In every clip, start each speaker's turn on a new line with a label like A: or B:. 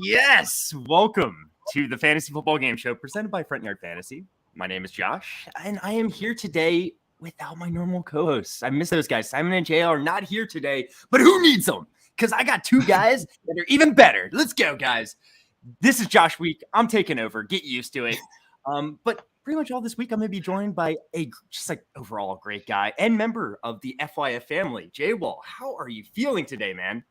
A: Yes, welcome to the Fantasy Football Game Show presented by Front Yard Fantasy. My name is Josh, and I am here today without my normal co-hosts. I miss those guys. Simon and JL are not here today, but who needs them? Because I got two guys that are even better. Let's go, guys. This is Josh Week. I'm taking over. Get used to it. But pretty much all this week, I'm going to be joined by a just like overall great guy and member of the FYF family, J-Wall. How are you feeling today, man?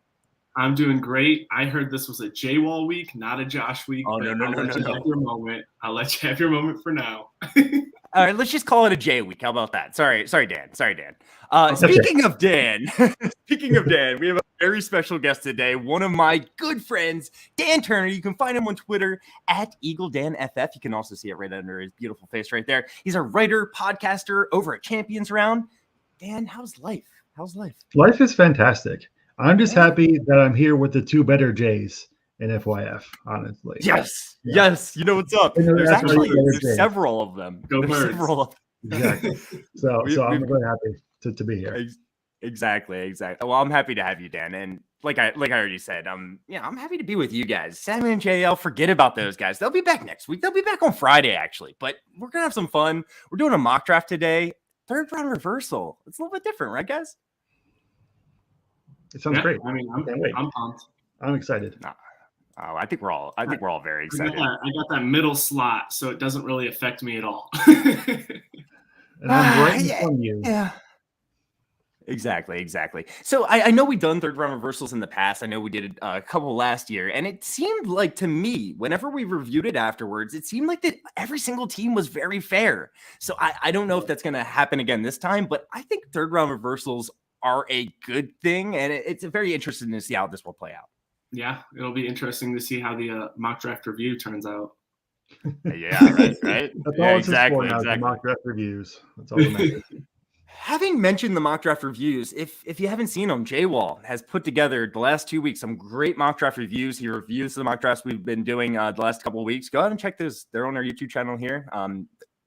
B: I'm doing great. I heard this was a J-Wall week, not a Josh week.
A: Oh, no.
B: Have your moment. I'll let you have your moment for now.
A: All right, let's just call it a J week. How about that? Sorry, Dan. Speaking of Dan, we have a very special guest today. One of my good friends, Dan Turner. You can find him on Twitter at EagleDanFF. You can also see it right under his beautiful face right there. He's a writer, podcaster over at Champions Round. Dan, how's life?
C: Life is fantastic. I'm just happy that I'm here with the two better J's in FYF, honestly.
A: Yes. You know what's up. There's actually several of them.
C: Exactly. So I'm really happy to be here.
A: Exactly. Well, I'm happy to have you, Dan. And like I already said, I'm happy to be with you guys. Simon and JL, forget about those guys. They'll be back next week. They'll be back on Friday, actually. But we're gonna have some fun. We're doing a mock draft today. Third round reversal. It's a little bit different, right, guys?
C: It sounds great.
B: I mean, I'm pumped.
C: I'm excited.
A: Oh, I think we're all very excited.
B: I got that middle slot, so it doesn't really affect me at all.
C: And I'm right from you.
A: Yeah. Exactly. So I know we've done third round reversals in the past. I know we did a couple last year, and it seemed like to me, whenever we reviewed it afterwards, it seemed like that every single team was very fair. So I don't know if that's going to happen again this time, but I think third round reversals are a good thing, and it's very interesting to see how this will play out.
B: Yeah, it'll be interesting to see how the mock draft review turns out.
A: Yeah, right.
C: That's all exactly. The mock draft reviews. That's all that matters.
A: Having mentioned the mock draft reviews, if you haven't seen them, J-Wall has put together the last 2 weeks some great mock draft reviews. He reviews the mock drafts we've been doing the last couple of weeks. Go ahead and check those. They're on our YouTube channel here.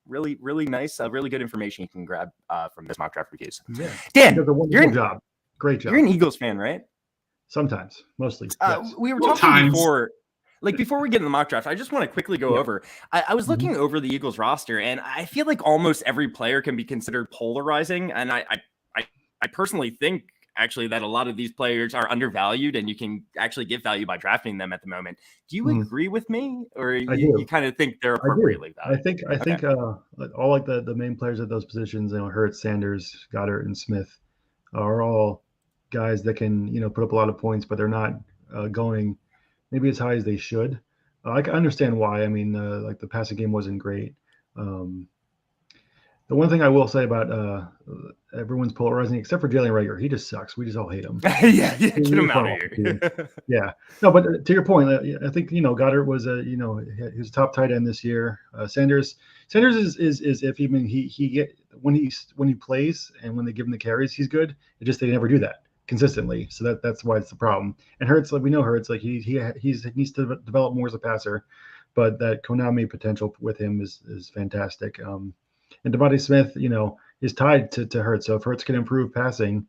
A: Really, really nice, really good information you can grab from this mock draft reviews.
C: Yeah.
A: Dan,
C: he does a wonderful job. Great job.
A: You're an Eagles fan, right?
C: Sometimes, mostly.
A: Yes. We were talking before we get in the mock draft. I just want to quickly go over. I was looking over the Eagles roster, and I feel like almost every player can be considered polarizing. And I personally think actually that a lot of these players are undervalued, and you can actually get value by drafting them at the moment. Do you agree with me, or you kind of think they're appropriately valued?
C: I think all like the main players at those positions, Hurts, Sanders, Goddard, and Smith, are all guys that can put up a lot of points, but they're not going maybe as high as they should. I can understand why. I mean, like the passing game wasn't great. The one thing I will say about everyone's polarizing, except for Jalen Reagor, he just sucks. We just all hate him.
A: Yeah, get him out of here.
C: Yeah, no, but to your point, I think Goddard was he was top tight end this year. Sanders is iffy. I mean, he get when he plays and when they give him the carries, he's good. It just they never do that consistently, so that's why it's the problem. And Hurts, like we know Hurts, like he needs to develop more as a passer, but that Konami potential with him is fantastic. And Devontae Smith, is tied to Hurts. So if Hurts can improve passing,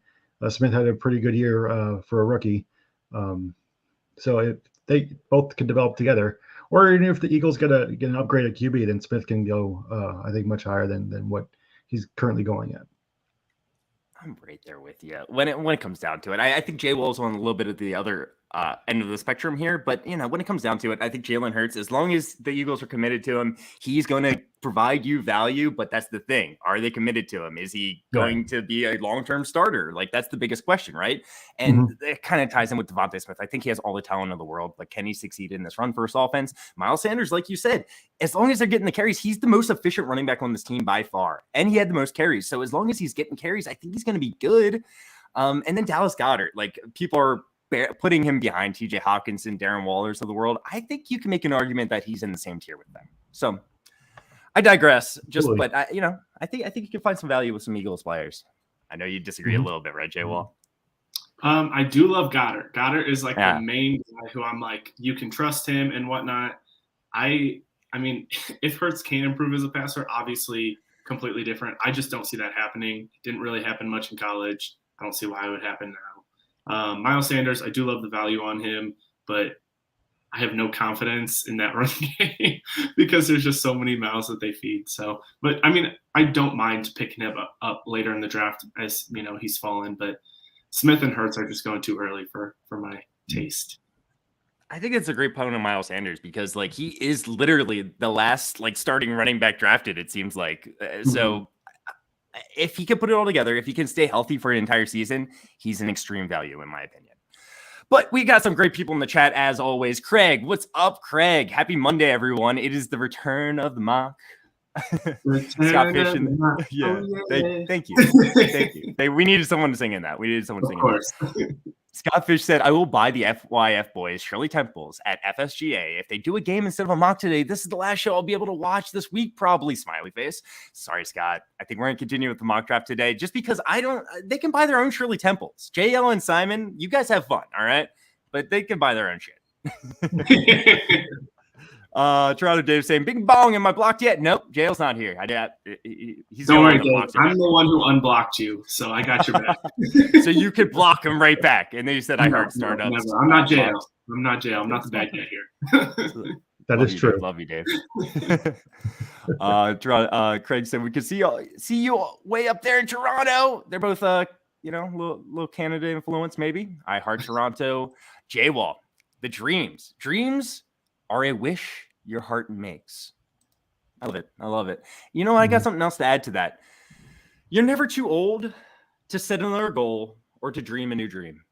C: Smith had a pretty good year for a rookie. So if they both can develop together, or even if the Eagles get an upgrade at QB, then Smith can go, I think, much higher than what he's currently going at.
A: I'm right there with you when it comes down to it. I think J-Wall's on a little bit of the other end of the spectrum here, but when it comes down to it, I think Jalen Hurts, as long as the Eagles are committed to him, he's going to provide you value. But that's the thing: are they committed to him? Is he going to be a long-term starter? Like that's the biggest question, right? And it kind of ties in with Devontae Smith. I think he has all the talent in the world, but can he succeed in this run-first offense? Miles Sanders, like you said, as long as they're getting the carries, he's the most efficient running back on this team by far, and he had the most carries. So as long as he's getting carries, I think he's going to be good. And then Dallas Goedert, like people are putting him behind TJ Hawkinson, Darren Wallers of the world. I think you can make an argument that he's in the same tier with them. So I digress. But I think you can find some value with some Eagles players. I know you disagree a little bit, right, J-Wall?
B: I do love Goddard. Goddard is like the main guy who I'm like, you can trust him and whatnot. I mean, if Hurts can improve as a passer, obviously completely different. I just don't see that happening. It didn't really happen much in college. I don't see why it would happen now. Miles Sanders, I do love the value on him, but I have no confidence in that run game because there's just so many mouths that they feed. So, but I mean, I don't mind picking him up later in the draft as he's fallen, but Smith and Hurts are just going too early for my taste.
A: I think it's a great point on Miles Sanders because like he is literally the last like starting running back drafted. It seems like so. If he can put it all together, if he can stay healthy for an entire season, he's an extreme value in my opinion. But we got some great people in the chat as always. Craig, what's up, Craig? Happy Monday, everyone. It is the return of the mock. Scott Fish. Yeah. Thank you. Thank you. We needed someone to sing in that.
B: Of course.
A: Scott Fish said, I will buy the FYF boys, Shirley Temples, at FSGA. If they do a game instead of a mock today, this is the last show I'll be able to watch this week, probably, smiley face. Sorry, Scott. I think we're going to continue with the mock draft today just because they can buy their own Shirley Temples. JL and Simon, you guys have fun, all right? But they can buy their own shit. Toronto Dave saying, Bing Bong, am I blocked yet? Nope, JL's not here. He's
B: Don't worry, Dave. I'm the one who unblocked you, so I got your back.
A: So you could block him right back. And then you said, I heard startups.
B: Never. I'm not JL. I'm not JL. I'm not the bad guy here.
C: That is true.
A: Dave. Love you, Dave. Craig said, we could see you way up there in Toronto. They're both, little Canada influence, maybe. I heart Toronto. J-Wall, the dreams. Dreams are a wish your heart makes. I love it. You know what? I got something else to add to that. You're never too old to set another goal or to dream a new dream.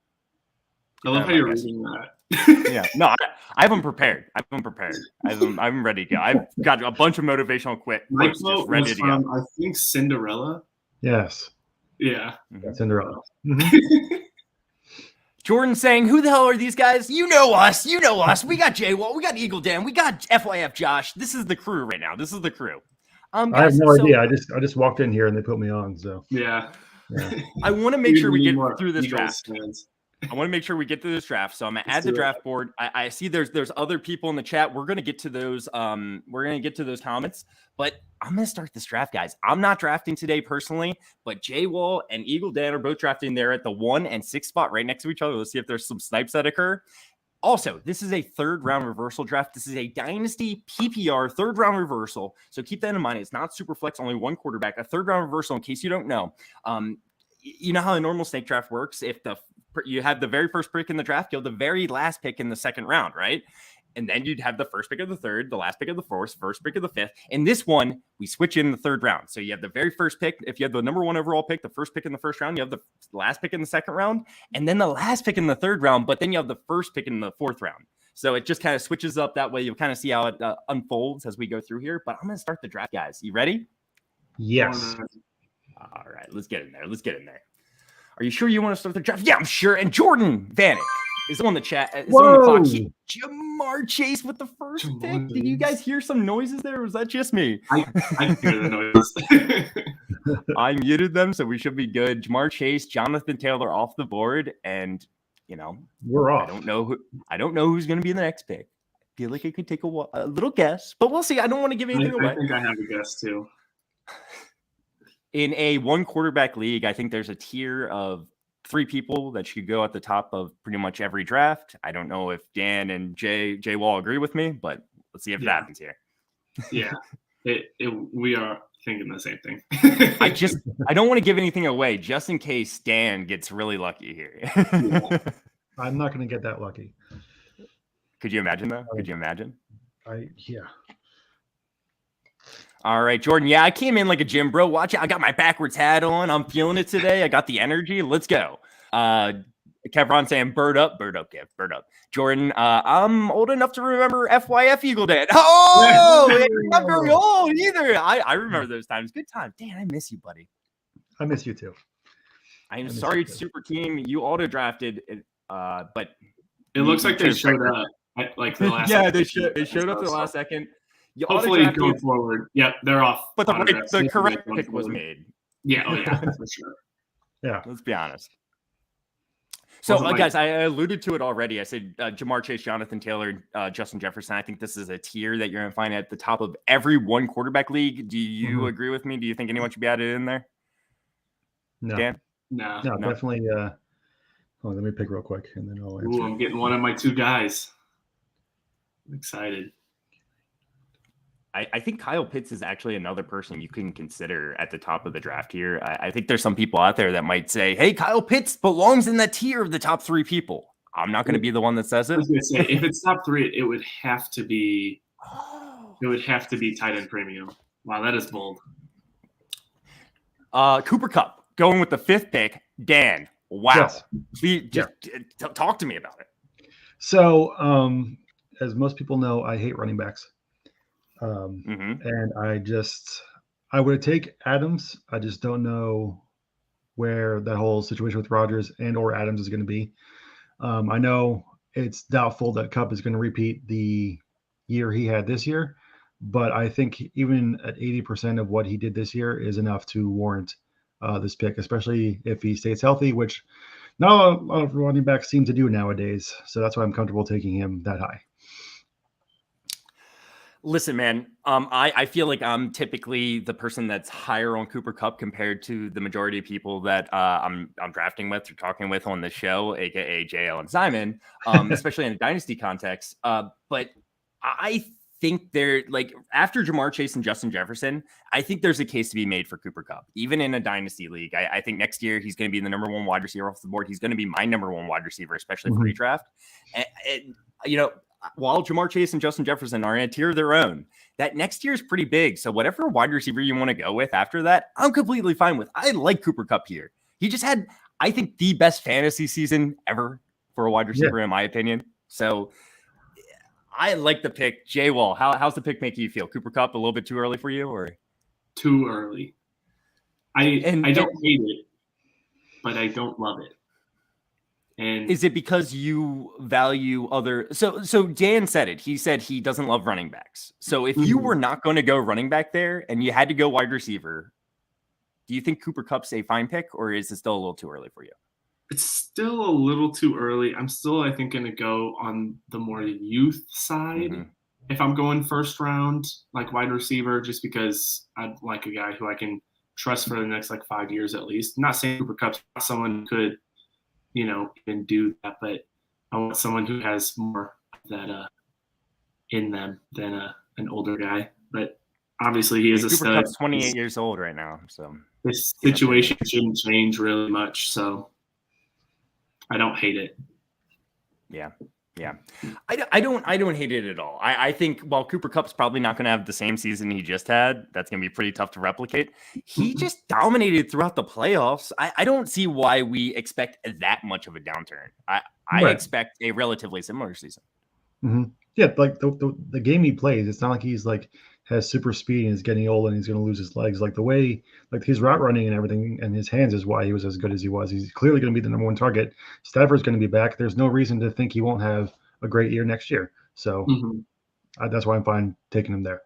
B: I love how you're reading that.
A: Yeah, no, I haven't prepared. I'm ready to go. I've got a bunch of motivational
B: My
A: quotes
B: quote
A: just ready
B: was
A: to go.
B: from, I think, Cinderella.
C: Yes.
B: Yeah.
C: Cinderella.
A: Jordan saying, who the hell are these guys? You know us. We got J-Wall. We got Eagle Dan. We got FYF Josh. This is the crew right now. This is the crew.
C: Guys, I have no idea. I just walked in here and they put me on. So
B: yeah.
A: I want to make sure we get through this
B: Eagles
A: draft.
B: fans.
A: I want to make sure we get through this draft. So I'm gonna add the draft board. I see there's other people in the chat. We're gonna get to those. We're gonna get to those comments. But I'm gonna start this draft, guys. I'm not drafting today personally, but J-Wall and Eagle Dan are both drafting there at the 1 and 6 spot right next to each other. Let's see if there's some snipes that occur. Also, this is a 3rd round reversal draft. This is a Dynasty PPR 3rd round reversal. So keep that in mind. It's not Superflex, only one quarterback. A 3rd round reversal, in case you don't know. You know how a normal snake draft works. If you have the very first pick in the draft, you have the very last pick in the 2nd round, right? And then you'd have the first pick of the 3rd, the last pick of the 4th, first pick of the 5th. In this one, we switch in the 3rd round. So you have the very first pick. If you have the number 1 overall pick, the first pick in the 1st round, you have the last pick in the 2nd round, and then the last pick in the 3rd round, but then you have the first pick in the 4th round. So it just kind of switches up that way. You'll kind of see how it unfolds as we go through here. But I'm going to start the draft, guys. You ready?
C: Yes.
A: All right, let's get in there. Are you sure you want to start the draft? Yeah, I'm sure. And Jordan Vanek is on the chat. Is on the clock. Jamar Chase with the first pick. Did you guys hear some noises there? Or was that just me?
B: I hear the noises.
A: I muted them, so we should be good. Jamar Chase, Jonathan Taylor off the board, and
C: we're off.
A: I don't know who's going to be the next pick. I feel like I could take a little guess, but we'll see. I don't want to give anything away.
B: I think I have a guess too.
A: In a 1 quarterback league, I think there's a tier of 3 people that should go at the top of pretty much every draft. I don't know if Dan and Jay Wall agree with me, but let's see if it happens here.
B: Yeah, we are thinking the same thing.
A: I don't want to give anything away just in case Dan gets really lucky here.
C: I'm not going to get that lucky.
A: Could you imagine though? Could you imagine?
C: Yeah.
A: All right, Jordan. Yeah, I came in like a gym bro. Watch it. I got my backwards hat on. I'm feeling it today. I got the energy. Let's go. Kevron saying, bird up, Kev, bird up. Jordan, I'm old enough to remember FYF Eagle Dan. Oh, you're not very old either. I remember those times. Good time. Dan, I miss you, buddy.
C: I miss you too.
A: I am sorry, Super Team. You auto drafted, but
B: it looks like they showed up at like the last.
A: Yeah, they showed up at the last second.
B: Hopefully going forward. Yep, they're off.
A: But the correct pick was made.
B: Yeah, for sure.
C: Yeah.
A: Let's be honest. So, guys, I alluded to it already. I said Jamar Chase, Jonathan Taylor, Justin Jefferson. I think this is a tier that you're going to find at the top of every 1 quarterback league. Do you agree with me? Do you think anyone should be added in there?
C: No.
A: Dan?
B: No,
C: definitely. Let me pick real quick, and then I'll answer.
B: I'm getting one of my 2 guys. excited.
A: I think Kyle Pitts is actually another person you can consider at the top of the draft here. I think there's some people out there that might say, hey, Kyle Pitts belongs in that tier of the top 3 people. I'm not going to be the one that says
B: I
A: it.
B: was going to say, if it's top 3, it would have to be tight end premium. Wow, that is bold.
A: Cooper Kupp going with the 5th pick. Dan, wow.
C: Yes.
A: Please just talk to me about it.
C: So, as most people know, I hate running backs. And I would take Adams. I just don't know where that whole situation with Rodgers and or Adams is going to be. I know it's doubtful that Kupp is going to repeat the year he had this year, but I think even at 80% of what he did this year is enough to warrant this pick, especially if he stays healthy, which not a lot of running backs seem to do nowadays. So that's why I'm comfortable taking him that high.
A: Listen, man, I feel like I'm typically the person that's higher on Cooper Kupp compared to the majority of people that I'm drafting with or talking with on the show, aka JL and Simon, especially in a dynasty context. But I think they're like after Jamar Chase and Justin Jefferson, I think there's a case to be made for Cooper Kupp, even in a dynasty league. I think next year he's going to be the number 1 wide receiver off the board. He's going to be my number 1 wide receiver, especially for redraft. And while Jamar Chase and Justin Jefferson are in a tier of their own, that next year is pretty big. So whatever wide receiver you want to go with after that, I'm completely fine with. I like Cooper Kupp here. He just had, I think, the best fantasy season ever for a wide receiver, in my opinion. So I like the pick. Jay Wall, how's the pick make you feel? Cooper Kupp a little bit too early for you, or
B: too early? I don't hate it, but I don't love it. And
A: is it because you value other? So Dan said it. He said he doesn't love running backs. So if you were not going to go running back there and you had to go wide receiver, do you think Cooper Kupp's a fine pick, or is it still a little too early for you?
B: It's still a little too early. I'm still, I think, going to go on the more youth side. If I'm going first round, like wide receiver, just because I'd like a guy who I can trust for the next 5 years at least. I'm not saying Cooper Kupp's not someone who could, even do that, but I want someone who has more of that in them than an older guy. But obviously he is a stud.
A: Cooper Kupp's 28 years old right now, so
B: this situation shouldn't change really much. So I don't hate it.
A: Yeah. I don't hate it at all. I think while Cooper Kupp's probably not going to have the same season he just had, that's going to be pretty tough to replicate. He just dominated throughout the playoffs. I don't see why we expect that much of a downturn. I expect a relatively similar season.
C: Yeah, like the game he plays, it's not like he's has super speed and is getting old and he's going to lose his legs. Like the way his route running and everything and his hands is why he was as good as he was. He's clearly going to be the number 1 target. Stafford's going to be back. There's no reason to think he won't have a great year next year. So that's why I'm fine taking him there.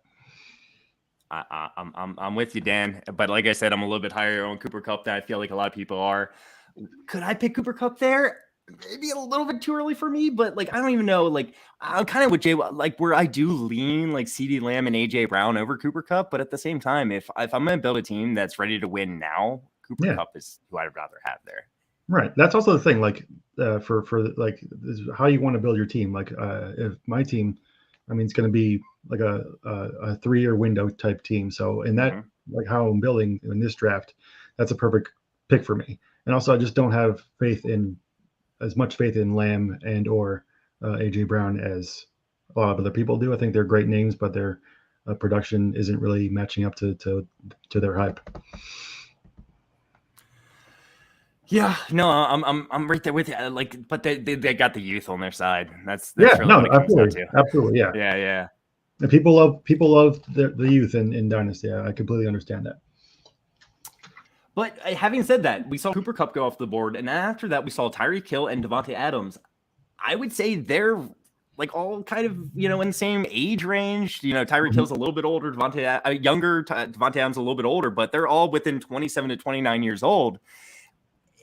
A: I'm with you, Dan. But like I said, I'm a little bit higher on Cooper Kupp than I feel like a lot of people are. Could I pick Cooper Kupp there? Maybe a little bit too early for me, but I don't even know. I'm kind of with Jay, where I do lean CeeDee Lamb and AJ Brown over Cooper Kupp, but at the same time, if I'm going to build a team that's ready to win now, Cooper Kupp is who I'd rather have there. Right.
C: That's also the thing. For this is how you want to build your team. If my team, it's going to be a 3-year window type team. So in that, how I'm building in this draft, that's a perfect pick for me. And also, I just don't have as much faith in Lamb and or AJ Brown as a lot of other people do. I think they're great names, but their production isn't really matching up to their hype.
A: Yeah, no, I'm right there with you. But they got the youth on their side. That's really what it comes down to.
C: Absolutely, yeah.
A: Yeah.
C: And people love the youth in Dynasty. I completely understand that.
A: But having said that, we saw Cooper Kupp go off the board, and after that, we saw Tyreek Hill and Devontae Adams. I would say they're all kind of in the same age range. Tyreek Hill's a little bit older, Devontae Adams a little bit older, but they're all within 27 to 29 years old.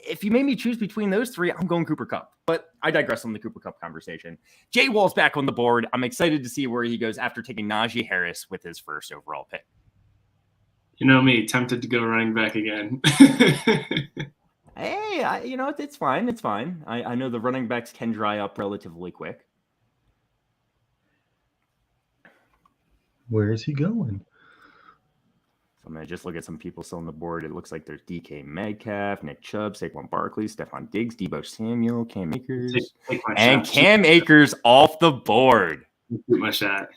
A: If you made me choose between those 3, I'm going Cooper Kupp. But I digress on the Cooper Kupp conversation. Jay Wall's back on the board. I'm excited to see where he goes after taking Najee Harris with his first overall pick.
B: You know me, tempted to go running back again.
A: Hey, it's fine. It's fine. I know the running backs can dry up relatively quick.
C: Where is he going?
A: I'm going to just look at some people still on the board. It looks like there's DK Metcalf, Nick Chubb, Saquon Barkley, Stephon Diggs, Debo Samuel, Cam Akers. And Cam Akers off the board.
B: Shoot my shot.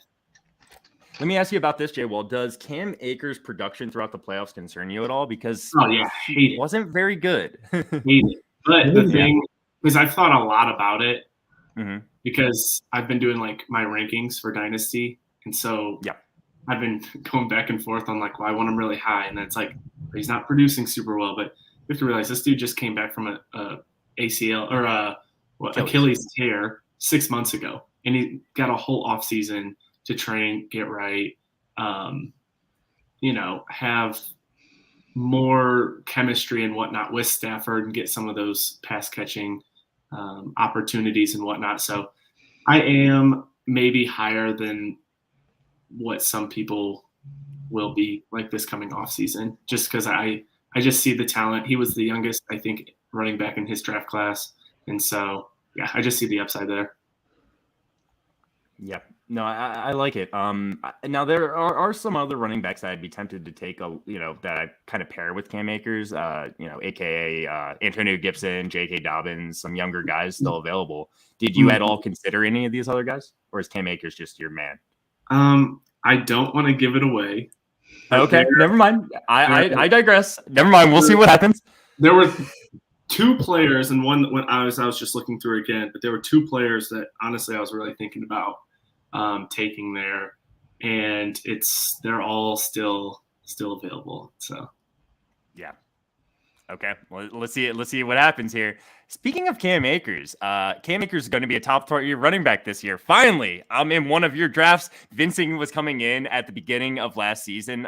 A: Let me ask you about this, Jay. Well, does Cam Akers' production throughout the playoffs concern you at all? Because
B: he
A: wasn't very good.
B: Hate it. But the thing, because I've thought a lot about it, because I've been doing like my rankings for Dynasty. And so I've been going back and forth on like, well, I want him really high. And it's like, he's not producing super well. But you have to realize this dude just came back from a ACL or Achilles tear 6 months ago. And he got a whole offseason to train, get right, have more chemistry and whatnot with Stafford and get some of those pass catching opportunities and whatnot. So I am maybe higher than what some people will be like this coming off season, just because I just see the talent. He was the youngest, I think, running back in his draft class. And so, I just see the upside there.
A: Yeah, no, I like it. Now there are some other running backs that I'd be tempted to take that I kind of pair with Cam Akers, AKA Antonio Gibson, J.K. Dobbins, some younger guys still available. Did you at all consider any of these other guys, or is Cam Akers just your man?
B: I don't want to give it away.
A: Okay, never mind. I digress. Never mind. We'll see what happens.
B: There were two players, and one when I was just looking through again, but there were two players that honestly I was really thinking about taking there, and they're all still available. So
A: yeah. Okay, well, let's see what happens here. Speaking of Cam Akers, Cam Akers is going to be a top 3 running back this year. Finally, I'm in one of your drafts. Vincent was coming in at the beginning of last season,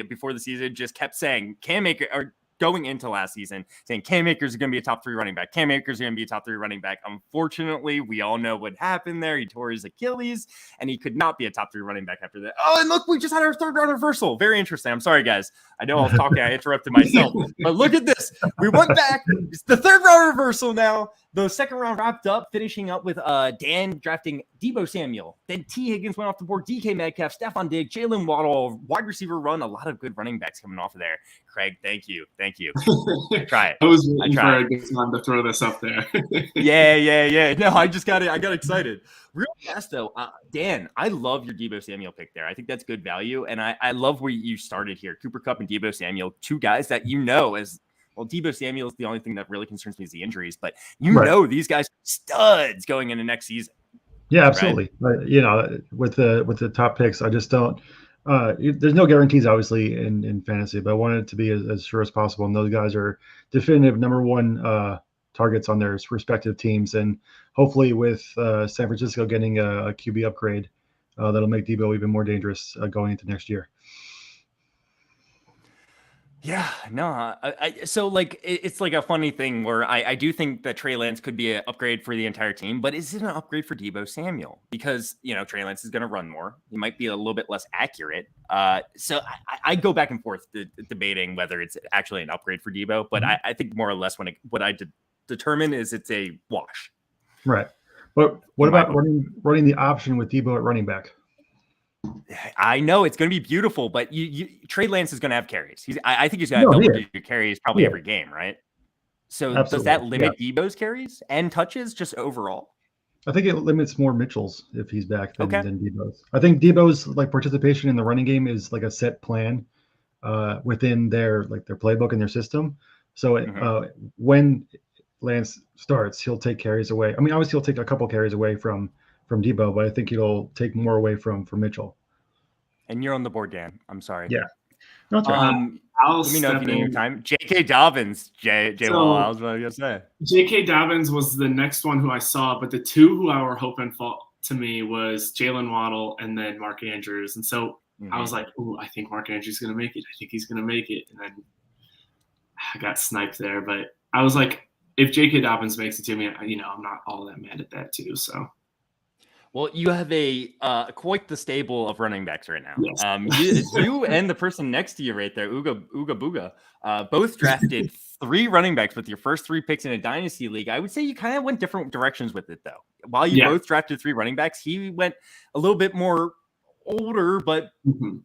A: before the season, just kept saying Cam Akers, or going into last season, saying Cam Akers is going to be a top 3 running back. Cam Akers is going to be a top 3 running back. Unfortunately, we all know what happened there. He tore his Achilles, and he could not be a top 3 running back after that. Oh, and look, we just had our 3rd round reversal. Very interesting. I'm sorry, guys. I know I was talking. I interrupted myself. But look at this. We went back. It's the 3rd round reversal now. The 2nd round wrapped up, finishing up with Dan drafting Debo Samuel. Then T. Higgins went off the board. DK Metcalf, Stephon Diggs, Jalen Waddle, wide receiver run. A lot of good running backs coming off of there. Craig, thank you. I try it.
B: I was waiting for a good time to throw this up there.
A: Yeah. No, I got excited. Real fast though, Dan, I love your Debo Samuel pick there. I think that's good value, and I love where you started here. Cooper Kupp and Debo Samuel, 2 guys that as well. Debo Samuel is the only thing that really concerns me is the injuries, but these guys are studs going into next season.
C: Yeah, absolutely. Right? With the top picks, I just don't. There's no guarantees, obviously, in fantasy, but I want it to be as sure as possible. And those guys are definitive number 1 targets on their respective teams, and hopefully with San Francisco getting a QB upgrade, that'll make Debo even more dangerous going into next year.
A: Yeah, no. So like it's like a funny thing where I do think that Trey Lance could be an upgrade for the entire team, but is it an upgrade for Debo Samuel? Because Trey Lance is going to run more. He might be a little bit less accurate. So I go back and forth debating whether it's actually an upgrade for Debo, but I think more or less what I determine is it's a wash.
C: Right. But what about running the option with Debo at running back?
A: I know it's going to be beautiful, but Trey Lance is going to have carries. I think he's going to have double-digit carries probably every game, right? So does that limit Debo's carries and touches just overall?
C: I think it limits more Mitchell's if he's back than Debo's. I think Debo's like participation in the running game is like a set plan within their playbook and their system. So when Lance starts, he'll take carries away. I mean, obviously he'll take a couple carries away from Debo, but I think he'll take more away from Mitchell.
A: And you're on the board, Dan. I'm sorry.
C: Yeah. No, that's right.
A: Let me know if you need your time. J.K. Dobbins, I was going to say.
B: J.K. Dobbins was the next one who I saw, but the 2 who I were hoping for to me was Jalen Waddle and then Mark Andrews. And so I was like, "Ooh, I think Mark Andrews is going to make it. I think he's going to make it." And then I got sniped there, but I was like, if J.K. Dobbins makes it to me, I'm not all that mad at that too. So.
A: Well, you have quite the stable of running backs right now.
B: Yes.
A: You and the person next to you right there, Ooga Booga, both drafted 3 running backs with your first 3 picks in a dynasty league. I would say you kind of went different directions with it, though. While you both drafted 3 running backs, he went a little bit more older, but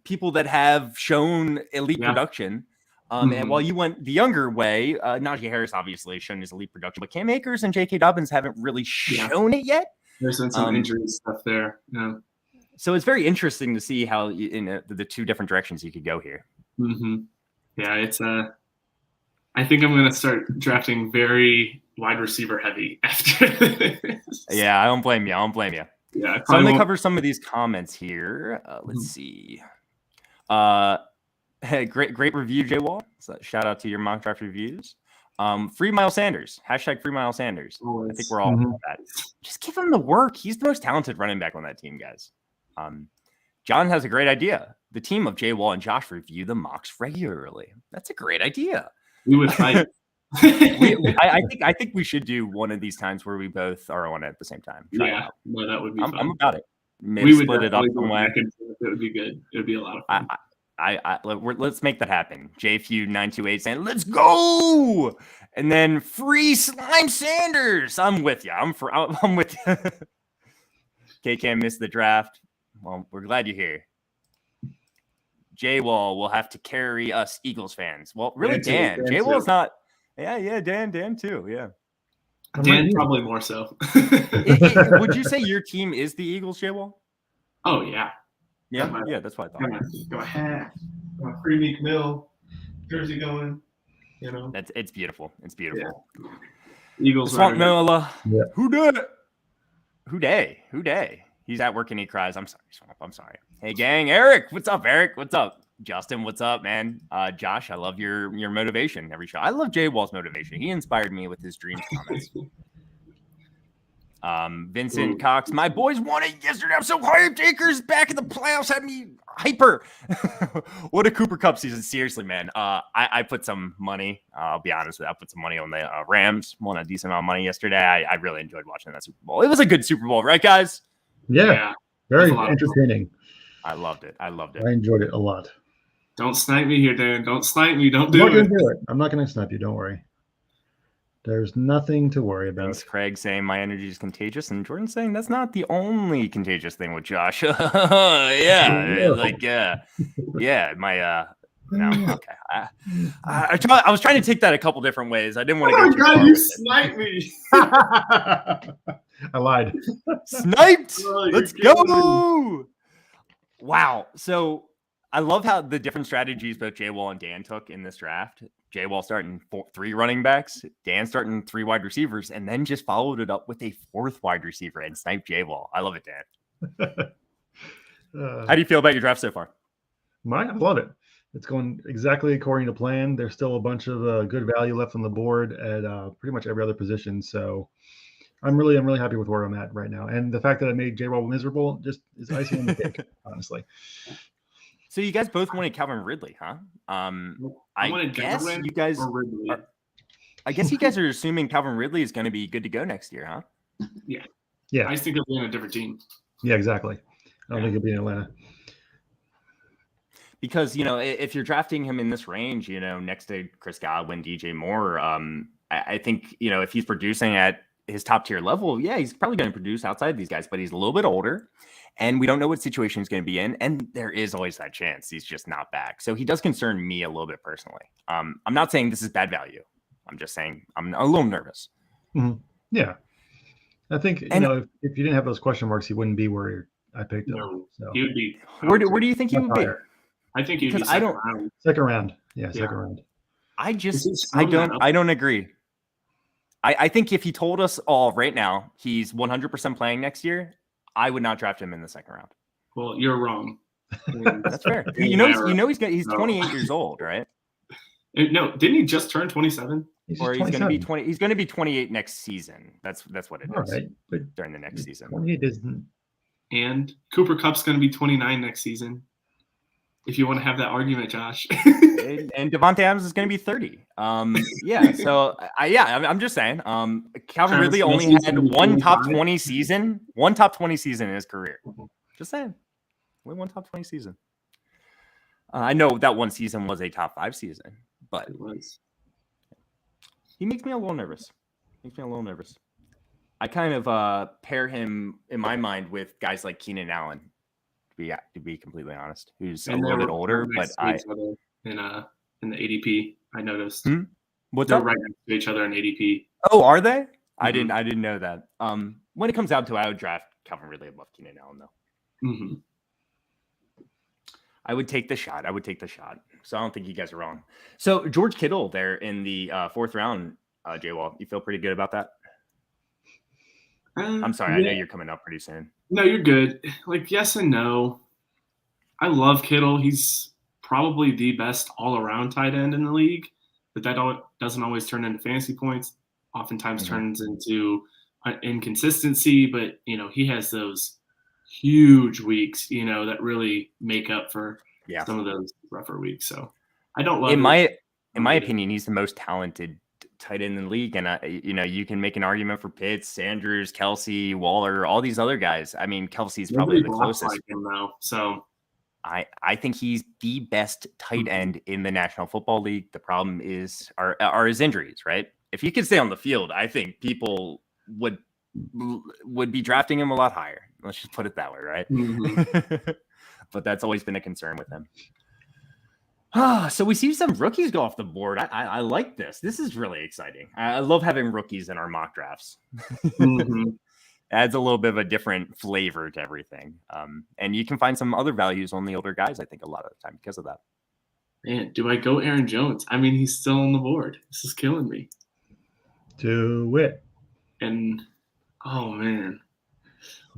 A: people that have shown elite production. And while you went the younger way, Najee Harris obviously has shown his elite production, but Cam Akers and J.K. Dobbins haven't really shown it yet.
B: There's been some injury stuff there. Yeah.
A: So it's very interesting to see how in the two different directions you could go here.
B: Yeah, it's I think I'm going to start drafting very wide receiver heavy after this.
A: Yeah, I don't blame you.
B: Yeah,
A: so I'm going to cover some of these comments here. Let's see. Hey, great review, Jay Wall. So shout out to your mock draft reviews. Free Miles Sanders. # Free Miles Sanders. I think we're all about that. Just give him the work. He's the most talented running back on that team, guys. John has a great idea. The team of Jay Wall and Josh review the mocks regularly. That's a great idea.
B: We would fight.
A: I think we should do one of these times where we both are on it at the same time.
B: No, that would be fun.
A: I'm about it.
B: Maybe we would split it up somewhere. It would be good. It would be a lot of fun.
A: Let's make that happen. JFeud928 saying, let's go. And then free Slime Sanders. I'm with you. I'm with you. KK missed the draft. Well, we're glad you're here. J Wall will have to carry us Eagles fans. Well, really, Dan. J Wall's not. Yeah, Dan too. Yeah.
B: Dan probably more so.
A: Would you say your team is the Eagles, J Wall?
B: Oh yeah.
A: Yeah, that's what I thought.
B: Go ahead. Free Meek Mill jersey going.
A: It's beautiful. It's beautiful.
B: Yeah. Eagles.
A: Swamp Noah.
C: Yeah.
A: Who day? He's at work and he cries. I'm sorry, Swamp. I'm sorry. Hey, gang. Eric. What's up, Eric? What's up? Justin, what's up, man? Josh, I love your motivation every show. I love Jay Wall's motivation. He inspired me with his dreams comments. Vincent Cox, my boys won it yesterday. I'm so hyped. Akers back in the playoffs had me hyper. What a Cooper Cup season. Seriously, man. I put some money. I'll be honest with you. I put some money on the Rams. Won a decent amount of money yesterday. I really enjoyed watching that Super Bowl. It was a good Super Bowl, right, guys?
C: Yeah. Very entertaining.
A: I loved it.
C: I enjoyed it a lot.
B: Don't snipe me here, Dan. Don't snipe me. Don't do it.
C: I'm not going to snipe you. Don't worry. There's nothing to worry about.
A: Thanks, Craig, saying my energy is contagious, and Jordan saying that's not the only contagious thing with Josh. Yeah. My no, okay. I was trying to take that a couple different ways. I didn't want to go too far.
B: You sniped me.
C: I lied.
A: Sniped. Let's go. Wow. So I love how the different strategies both Jay Wall and Dan took in this draft. Jay Wall starting 3 running backs, Dan starting 3 wide receivers, and then just followed it up with a 4th wide receiver and sniped Jay Wall. I love it, Dan. How do you feel about your draft so far?
C: I love it. It's going exactly according to plan. There's still a bunch of good value left on the board at pretty much every other position. So I'm really happy with where I'm at right now. And the fact that I made J Wall miserable just is icing on the cake, honestly.
A: So you guys both wanted Calvin Ridley, huh? I guess you guys are assuming Calvin Ridley is going to be good to go next year, huh?
B: Yeah. I think he'll be on a different team.
C: Yeah, exactly. I don't think he'll be in Atlanta.
A: Because, if you're drafting him in this range, next to Chris Godwin, DJ Moore, I think, if he's producing at his top tier level, yeah, he's probably going to produce outside of these guys, but he's a little bit older and we don't know what situation he's going to be in. And there is always that chance he's just not back. So he does concern me a little bit personally. I'm not saying this is bad value. I'm just saying I'm a little nervous.
C: Mm-hmm. Yeah. I think, if you didn't have those question marks, he wouldn't be where I picked him.
B: No,
C: so.
B: he would be.
A: Where do you think he would be?
B: I think he'd be second round.
C: Second round. Yeah, second round.
A: I don't agree. I think if he told us all right now he's 100% playing next year, I would not draft him in the second round.
B: Well, you're wrong.
A: That's fair. He's 28 years old, right?
B: No, didn't he just turn 27?
A: Or he's going to be 20. He's going to be 28 next season. That's what it is.
C: Right, but
A: during the next season.
C: 28 isn't.
B: And Cooper Kupp's going to be 29 next season. If you want to have that argument, Josh.
A: and Devontae Adams is going to be 30. Yeah. So I'm just saying. Calvin Ridley only had one top 20 season in his career. Just saying. Only one top 20 season. I know that one season was a top 5 season, but
B: it was.
A: He makes me a little nervous. I kind of pair him in my mind with guys like Keenan Allen be completely honest, who's
B: And
A: a little
B: they're
A: bit older.
B: right
A: But
B: next to each other in the ADP. I noticed
A: what's
B: they're
A: up?
B: right next to each other in ADP.
A: Oh, are they? I
B: Mhm.
A: didn't know that. When it comes down to it, I would draft Calvin Ridley above Keenan Allen, though.
B: Mm-hmm.
A: I would take the shot. So I don't think you guys are wrong. So George Kittle there in the 4th round, J-Wall, you feel pretty good about that? I'm sorry. I know you're coming up pretty soon.
B: No, you're good. Like, yes and no. I love Kittle. He's probably the best all-around tight end in the league, but that doesn't always turn into fantasy points. Oftentimes turns into inconsistency, but, he has those huge weeks, that really make up for some of those rougher weeks. So I don't love it.
A: In my opinion, he's the most talented tight end in the league. And, you can make an argument for Pitts, Sanders, Kelsey, Waller, all these other guys. I mean, Kelsey's probably the closest.
B: Like him, though, so
A: I think he's the best tight end in the National Football League. The problem are his injuries, right? If he could stay on the field, I think people would be drafting him a lot higher. Let's just put it that way, right?
B: Mm-hmm.
A: But that's always been a concern with him. So we see some rookies go off the board. I like this. This is really exciting. I love having rookies in our mock drafts.
B: Mm-hmm.
A: Adds a little bit of a different flavor to everything. And you can find some other values on the older guys, I think, a lot of the time because of that.
B: Man, do I go Aaron Jones? I mean, he's still on the board. This is killing me.
C: Do it.
B: And, oh, man.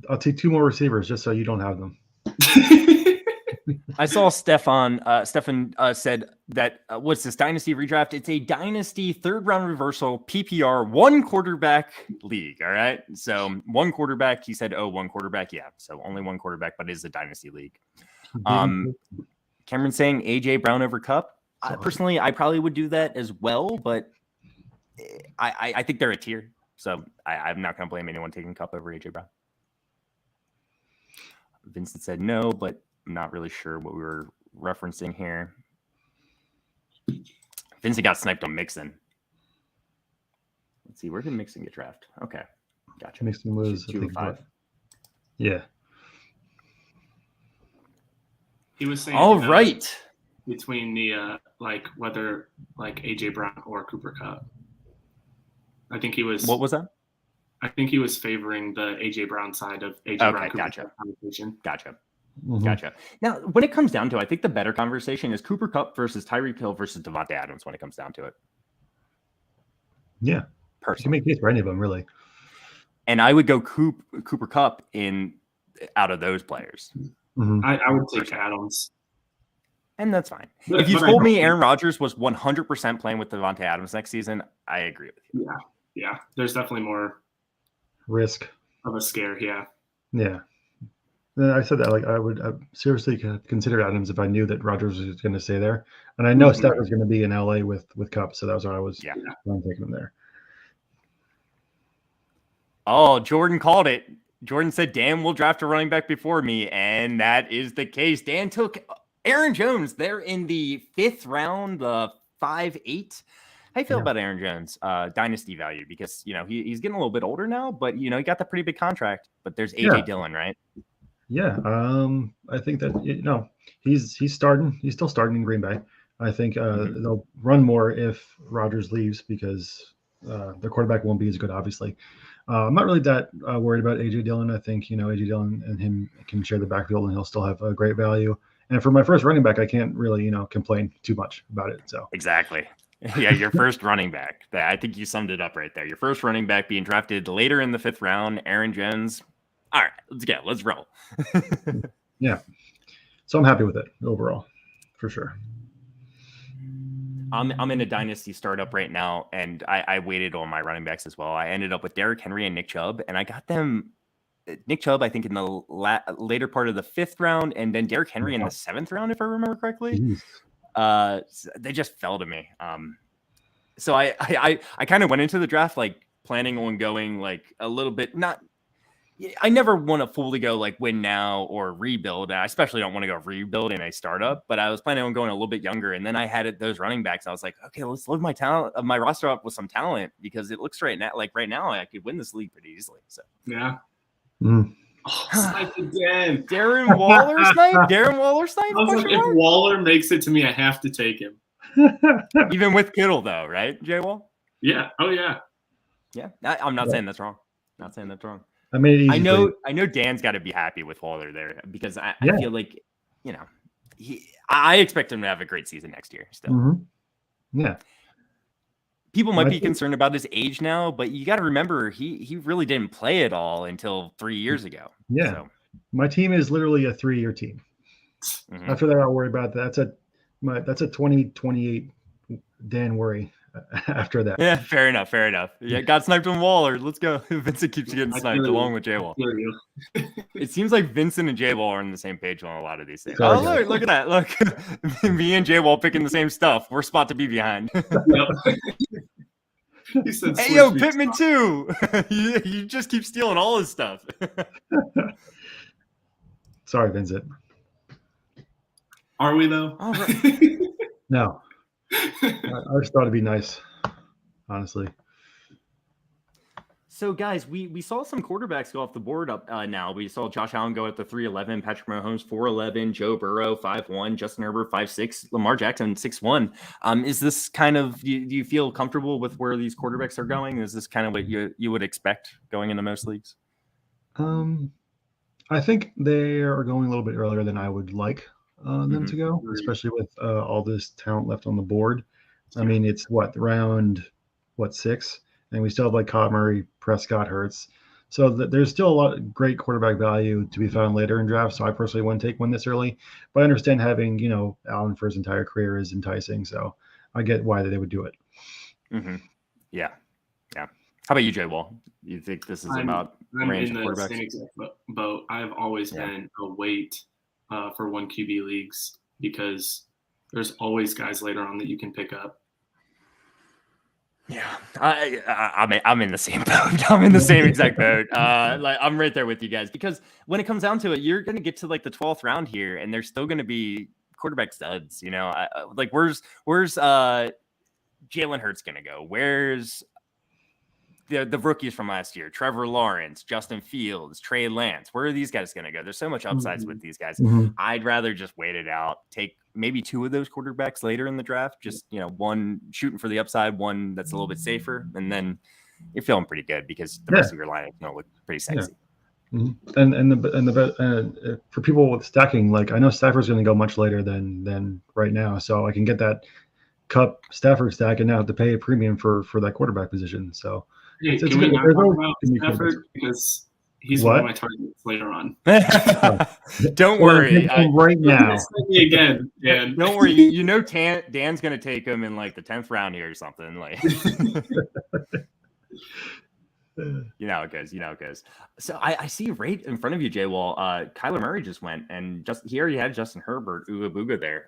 C: I'll take 2 more receivers just so you don't have them.
A: I saw Stefan said that what's this Dynasty redraft? It's a Dynasty 3rd round reversal PPR 1 quarterback league. All right. So 1 quarterback. He said, 1 quarterback. Yeah. So only 1 quarterback, but it is a Dynasty league. Cameron saying AJ Brown over Cup. Personally, I probably would do that as well, but I think they're a tier. So I'm not going to blame anyone taking Cup over AJ Brown. Vincent said no, but I'm not really sure what we were referencing here. Vincent got sniped on Mixon. Let's see, where did Mixon get drafted? Okay, gotcha.
C: Mixon was
A: 205.
C: Yeah.
B: He was saying,
A: all right,
B: between the whether AJ Brown or Cooper Kupp. I think he was.
A: What was that?
B: I think he was favoring the AJ Brown side of AJ Brown.
A: Okay, gotcha.
B: Conversation.
A: Gotcha.
C: Mm-hmm.
A: Gotcha. Now, when it comes down to it, I think the better conversation is Cooper Kupp versus Tyreek Hill versus Devontae Adams when it comes down to it.
C: Yeah.
A: Personally.
C: You can make a case for any of them, really.
A: And I would go Cooper Kupp out of those players.
C: Mm-hmm.
B: I would take Adams.
A: And that's fine.
B: But
A: if you told me Aaron Rodgers was 100% playing with Devontae Adams next season, I agree with you.
B: Yeah. There's definitely more
C: risk
B: of a scare. Yeah.
C: I said that I would seriously consider Adams if I knew that Rodgers was going to stay there, and I know Stafford's going to be in LA with Kupp, so that was why I was taking him there.
A: Oh, Jordan called it. Jordan said, Dan will draft a running back before me, and that is the case. Dan took Aaron Jones there in the 5th round, 5-8. How you feel about Aaron Jones, dynasty value? Because, he's getting a little bit older now, but, he got the pretty big contract. But there's A.J. Dillon, right?
C: Yeah, I think that, he's starting. He's still starting in Green Bay. I think they'll run more if Rodgers leaves because the quarterback won't be as good, obviously. I'm not really that worried about A.J. Dillon. I think, A.J. Dillon and him can share the backfield and he'll still have a great value. And for my first running back, I can't really, complain too much about it. So
A: exactly. Yeah, your first running back. I think you summed it up right there. Your first running back being drafted later in the 5th round, Aaron Jones. All right, let's go. Let's roll.
C: Yeah. So I'm happy with it overall, for sure.
A: I'm in a dynasty startup right now, and I waited on my running backs as well. I ended up with Derrick Henry and Nick Chubb, and I got them. Nick Chubb, I think, in the later part of the 5th round, and then Derrick Henry in the 7th round, if I remember correctly. They just fell to me. So I kind of went into the draft planning on going a little bit I never want to fully go win now or rebuild. I especially don't want to go rebuild in a startup, but I was planning on going a little bit younger. And then I had those running backs. I was like, okay, let's load my roster up with some talent because it looks right now I could win this league pretty easily. So
B: yeah. Oh, snipe again.
A: Darren Waller snipe? Darren Waller snipe?
B: I was like, if Waller makes it to me, I have to take him.
A: Even with Kittle, though, right, Jay Wall?
B: Yeah. Oh, yeah.
A: Yeah. I'm not saying that's wrong. Not saying that's wrong.
C: I made it easy.
A: I know Dan's got to be happy with Waller there because I
C: Yeah.
A: feel like, you know, I expect him to have a great season next year still.
C: Mm-hmm. Yeah.
A: People might be concerned about his age now, but you got to remember he really didn't play at all until 3 years ago.
C: Yeah.
A: So.
C: My team is literally a 3-year team.
A: Mm-hmm.
C: After that, I'll worry about that. That's a 2028 Dan worry after that.
A: Yeah, fair enough. Fair enough. Yeah, got sniped on Waller. Let's go. Vincent keeps getting sniped along with J Wall. It seems like Vincent and J Wall are on the same page on a lot of these things.
C: Sorry,
A: look at that. Look, me and J Wall picking the same stuff. We're spot to be behind.
B: Yep. He said,
A: hey, yo, Pittman too. you just keep stealing all his stuff.
C: Sorry, Vincent.
B: Are we though?
A: All right.
C: No. I just thought it'd be nice, honestly.
A: So, guys, we saw some quarterbacks go off the board up now. We saw Josh Allen go at the 3.11, Patrick Mahomes 4.11, Joe Burrow 5.1, Justin Herbert 5.6, Lamar Jackson 6.1. Is this kind of do you feel comfortable with where these quarterbacks are going? Is this kind of what you would expect going into most leagues?
C: I think they are going a little bit earlier than I would like them to go, especially with all this talent left on the board. I mean, it's round 6, and we still have like Kyler Murray, Prescott, Hurts. So there's still a lot of great quarterback value to be found later in drafts. So I personally wouldn't take one this early, but I understand having Allen for his entire career is enticing. So I get why they would do it.
A: Mm-hmm. Yeah. How about you, Jay Wall? You think this is about range of quarterbacks?
B: I'm in the same exact boat. I've always been a wait for 1 QB leagues because there's always guys later on that you can pick up.
A: Yeah, I'm in the same boat. I'm in the same exact boat. I'm right there with you guys because when it comes down to it, you're going to get to like the 12th round here, and there's still going to be quarterback studs. Where's Jalen Hurts going to go? Where's the rookies from last year? Trevor Lawrence, Justin Fields, Trey Lance. Where are these guys going to go? There's so much upsides with these guys. I'd rather just wait it out. Take maybe 2 of those quarterbacks later in the draft. Just one shooting for the upside, one that's a little bit safer, and then you're feeling pretty good because the rest of your lineup look pretty sexy.
C: Yeah. And for people with stacking, like I know Stafford's going to go much later than right now, so I can get that Cup Stafford stack and now have to pay a premium for that quarterback position. So.
B: Hey, can we not talk about Stafford because he's one of my targets later on?
A: Don't worry.
C: Right now.
B: Again, Dan.
A: Don't worry. Dan's going to take him in like the 10th round here or something. Like, you know how it goes. So I see right in front of you, Jay Wall. Kyler Murray just went, and he already had Justin Herbert, Ooga Booga there.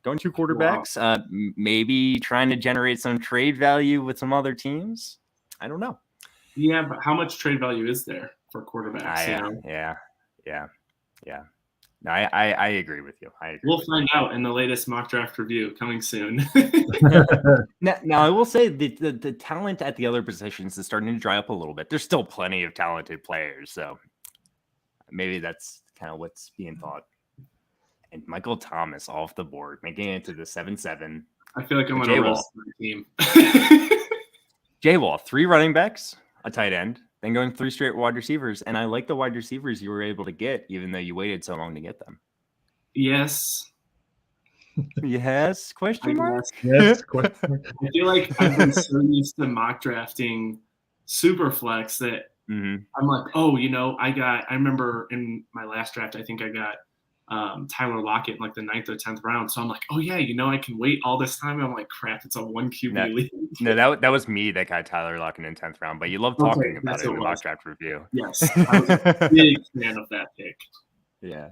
A: Going 2 quarterbacks. Wow. Maybe trying to generate some trade value with some other teams. I don't know.
B: Yeah, but how much trade value is there for quarterbacks?
A: Yeah. No, I agree with you.
B: We'll find out in the latest mock draft review coming soon.
A: Now, I will say the talent at the other positions is starting to dry up a little bit. There's still plenty of talented players, so maybe that's kind of what's being thought. And Michael Thomas off the board, making it to the 7-7.
B: I feel like I'm on a roast my team.
A: Jay Wall, 3 running backs, a tight end, then going 3 straight wide receivers. And I like the wide receivers you were able to get, even though you waited so long to get them.
B: Yes.
A: Yes? Question mark?
C: Yes. Question mark.
B: I feel like I've been so used to mock drafting Superflex that I'm like, I remember in my last draft, I think I got Tyler Lockett in like the 9th or 10th round. So I'm like, oh yeah, I can wait all this time. I'm like, crap, it's a 1 QB league.
A: No, that was me that got Tyler Lockett in 10th round, but you love talking about it in the mock draft review.
B: Yes. I was a big fan of that pick.
A: Yeah.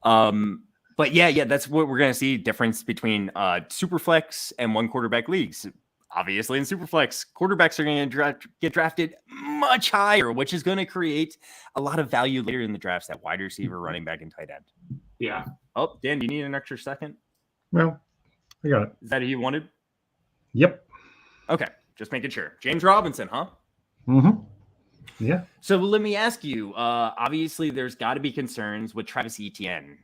A: But yeah, that's what we're gonna see difference between Superflex and 1 quarterback leagues. Obviously, in Superflex, quarterbacks are going to get drafted much higher, which is going to create a lot of value later in the drafts at wide receiver, running back, and tight end.
B: Yeah.
A: Oh, Dan, do you need an extra second?
C: No, I got it.
A: Is that who you wanted?
C: Yep.
A: Okay, just making sure. James Robinson, huh?
C: Mm-hmm. Yeah.
A: So let me ask you, obviously there's got to be concerns with Travis Etienne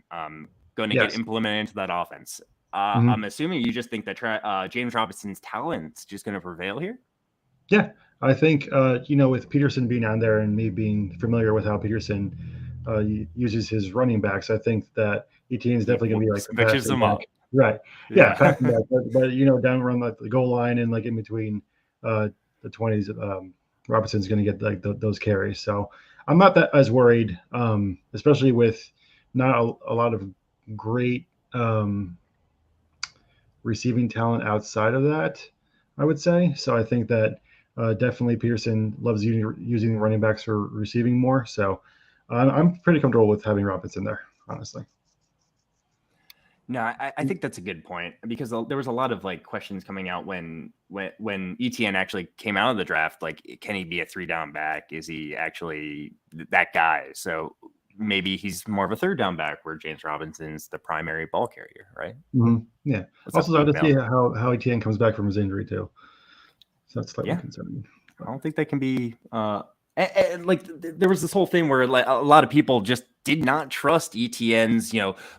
A: going to get
C: Yes.
A: implemented into that offense.
C: Mhm.
A: I'm assuming you just think that James Robinson's talent's just going to prevail here?
C: Yeah. I think, with Peterson being on there and me being familiar with how Peterson uses his running backs, I think that Etienne is definitely going to be like the
A: Switches
C: passing
A: them
C: back.
A: up.
C: Right. Yeah,
A: Yeah.
C: passing back. But down around like the goal line and like in between the 20s, Robinson's going to get like those carries. So I'm not that as worried, especially with not a lot of great receiving talent outside of that, I would say. So I think that definitely Peterson loves using running backs for receiving more. So I'm pretty comfortable with having Robinson there, honestly.
A: No, I think that's a good point because there was a lot of like questions coming out when ETN actually came out of the draft. Like, can he be a 3-down back? Is he actually that guy? So maybe he's more of a 3rd-down back where James Robinson's the primary ball carrier, right?
C: Mm-hmm. Yeah.
A: What's
C: Also,
A: up,
C: I to see how ETN comes back from his injury too. So that's slightly concerning.
A: I don't think they can be like there was this whole thing where like a lot of people just did not trust ETN's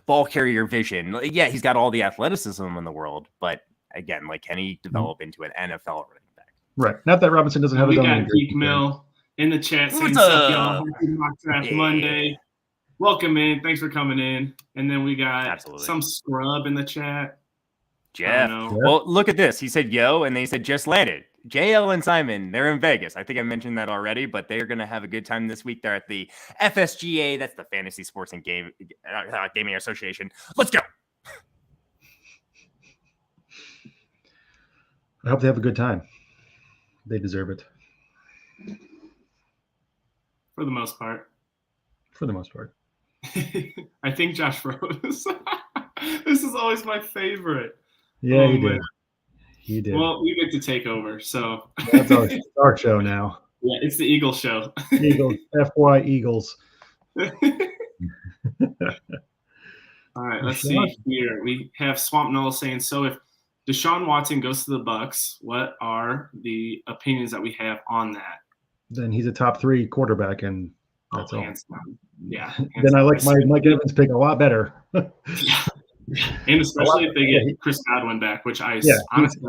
A: ball carrier vision. Like, yeah, he's got all the athleticism in the world, but again, like, can he develop into an NFL running back?
C: Right. Not that Robinson doesn't have his own.
B: We got Geek Mill in the chat saying,
A: What's
B: "What's up,
A: up?
B: y'all? Happy Mock Draft Monday. Welcome in. Thanks for coming in." And then we got some scrub in the chat.
A: Jeff. Well, look at this. He said, yo, and they said, just landed. JL and Simon, they're in Vegas. I think I mentioned that already, but they're going to have a good time this week. They're at the FSGA. That's the Fantasy Sports and Gaming Association. Let's go.
C: I hope they have a good time. They deserve it.
B: For the most part. I think Josh froze. This is always my favorite.
C: Yeah, he did.
B: Well, we get to take over, so
C: that's our show now.
B: Yeah, it's the Eagles show.
C: Eagles, FY Eagles.
B: All right, let's see here. We have Swamp Noah saying, so if Deshaun Watson goes to the Bucs, what are the opinions that we have on that?
C: Then he's a top 3 quarterback, and that's all.
B: Hands down. Yeah.
C: Then I like my Mike Evans pick a lot better.
B: Yeah. And especially if they get Chris Godwin back, which honestly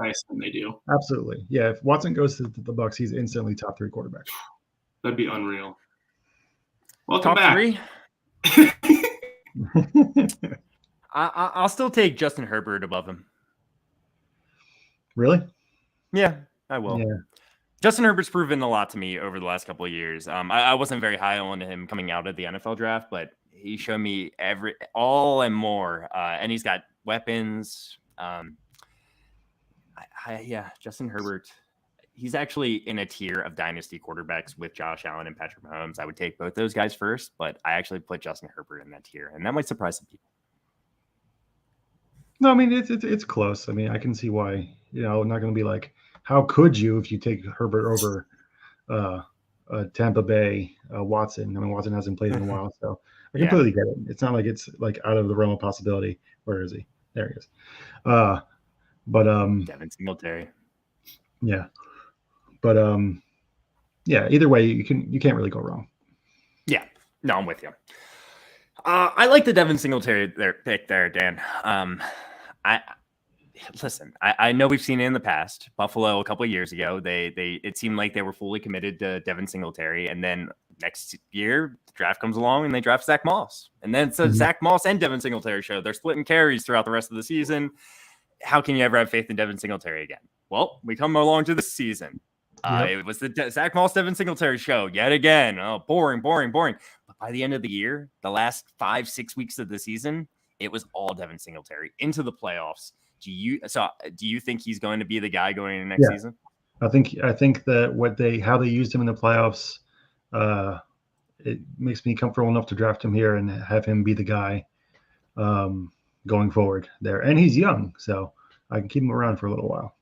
B: I assume they do.
C: Absolutely. Yeah, if Watson goes to the Bucs, he's instantly top 3 quarterback.
B: That'd be unreal. Welcome
A: top
B: back.
A: 3? I'll still take Justin Herbert above him.
C: Really?
A: Yeah, I will.
C: Yeah.
A: Justin Herbert's proven a lot to me over the last couple of years. I wasn't very high on him coming out of the NFL draft, but he showed me all and more. And he's got weapons. Justin Herbert. He's actually in a tier of dynasty quarterbacks with Josh Allen and Patrick Mahomes. I would take both those guys first, but I actually put Justin Herbert in that tier, and that might surprise some people.
C: No, I mean it's close. I mean, I can see why. Not going to be like, how could you if you take Herbert over Tampa Bay Watson? I mean, Watson hasn't played in a while, so I completely get it. It's not like it's like out of the realm of possibility. Where is he? There he is. But
A: Devin Singletary.
C: Yeah. But either way, you can't really go wrong.
A: Yeah. No, I'm with you. I like the Devin Singletary pick there, Dan. I know we've seen it in the past. Buffalo a couple of years ago, it seemed like they were fully committed to Devin Singletary, and then next year the draft comes along and they draft Zach Moss, and then it's a Zach Moss and Devin Singletary show. They're splitting carries throughout the rest of the season. How can you ever have faith in Devin Singletary again? Well, we come along to this season. It was the Zach Moss Devin Singletary show yet again. Oh, boring. But by the end of the year, the last 5-6 weeks of the season, it was all Devin Singletary into the playoffs. Do you think he's going to be the guy going into next season?
C: I think that how they used him in the playoffs, it makes me comfortable enough to draft him here and have him be the guy going forward there. And he's young, so I can keep him around for a little while.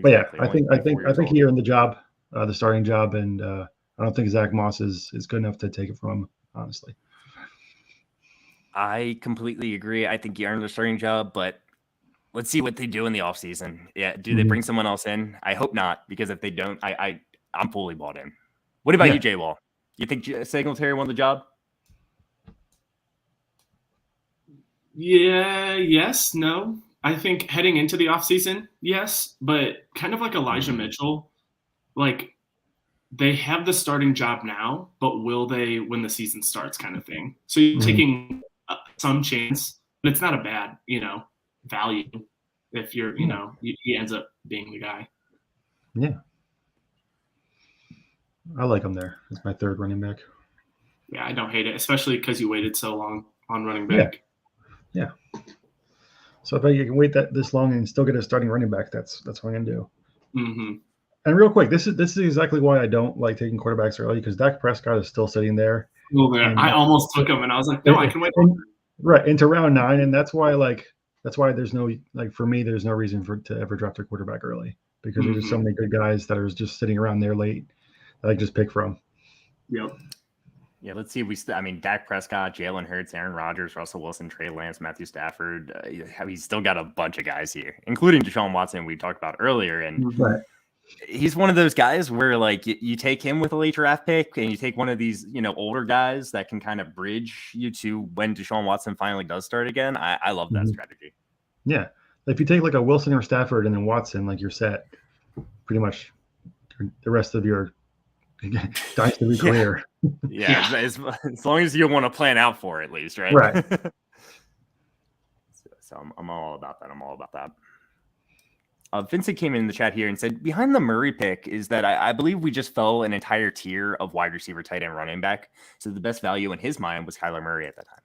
C: But yeah, I think he earned the job, the starting job, and I don't think Zach Moss is good enough to take it from him, honestly.
A: I completely agree. I think he earned the starting job, but let's see what they do in the offseason. Yeah, do they bring someone else in? I hope not, because if they don't, I'm fully bought in. What about
C: Yeah.
A: you, Jay Wall? You think Singletary won the job?
B: Yeah, yes, no. I think heading into the offseason, yes, but kind of like Elijah Mitchell, like they have the starting job now, but will they when the season starts kind of thing. So you're taking some chance, but it's not a bad, value if you're, he ends up being the guy.
C: Yeah. I like him there. It's my third running back.
B: Yeah, I don't hate it, especially because you waited so long on running back.
C: Yeah. So if you can wait this long and still get a starting running back, that's what I'm gonna do.
B: Mm-hmm.
C: And real quick, this is exactly why I don't like taking quarterbacks early, because Dak Prescott is still sitting there.
B: Well, there, I almost took him, and I was like, no, I can wait.
C: Right into round 9, and that's why there's no, like, for me, there's no reason to ever draft a quarterback early, because there's just so many good guys that are just sitting around there late that I can just pick from.
B: Yep.
A: Yeah, let's see. Dak Prescott, Jalen Hurts, Aaron Rodgers, Russell Wilson, Trey Lance, Matthew Stafford. He's still got a bunch of guys here, including Deshaun Watson we talked about earlier. And he's one of those guys where, like, you take him with a late draft pick and you take one of these, older guys that can kind of bridge you to when Deshaun Watson finally does start again. I love that strategy.
C: Yeah. If you take like a Wilson or Stafford and then Watson, like, you're set pretty much the rest of your dynasty career.
A: Yeah. As long as you want to plan out for it, at least, right?
C: Right.
A: So I'm all about that. Vincent came in the chat here and said, behind the Murray pick is that I believe we just fell an entire tier of wide receiver, tight end, running back. So the best value in his mind was Kyler Murray at that time.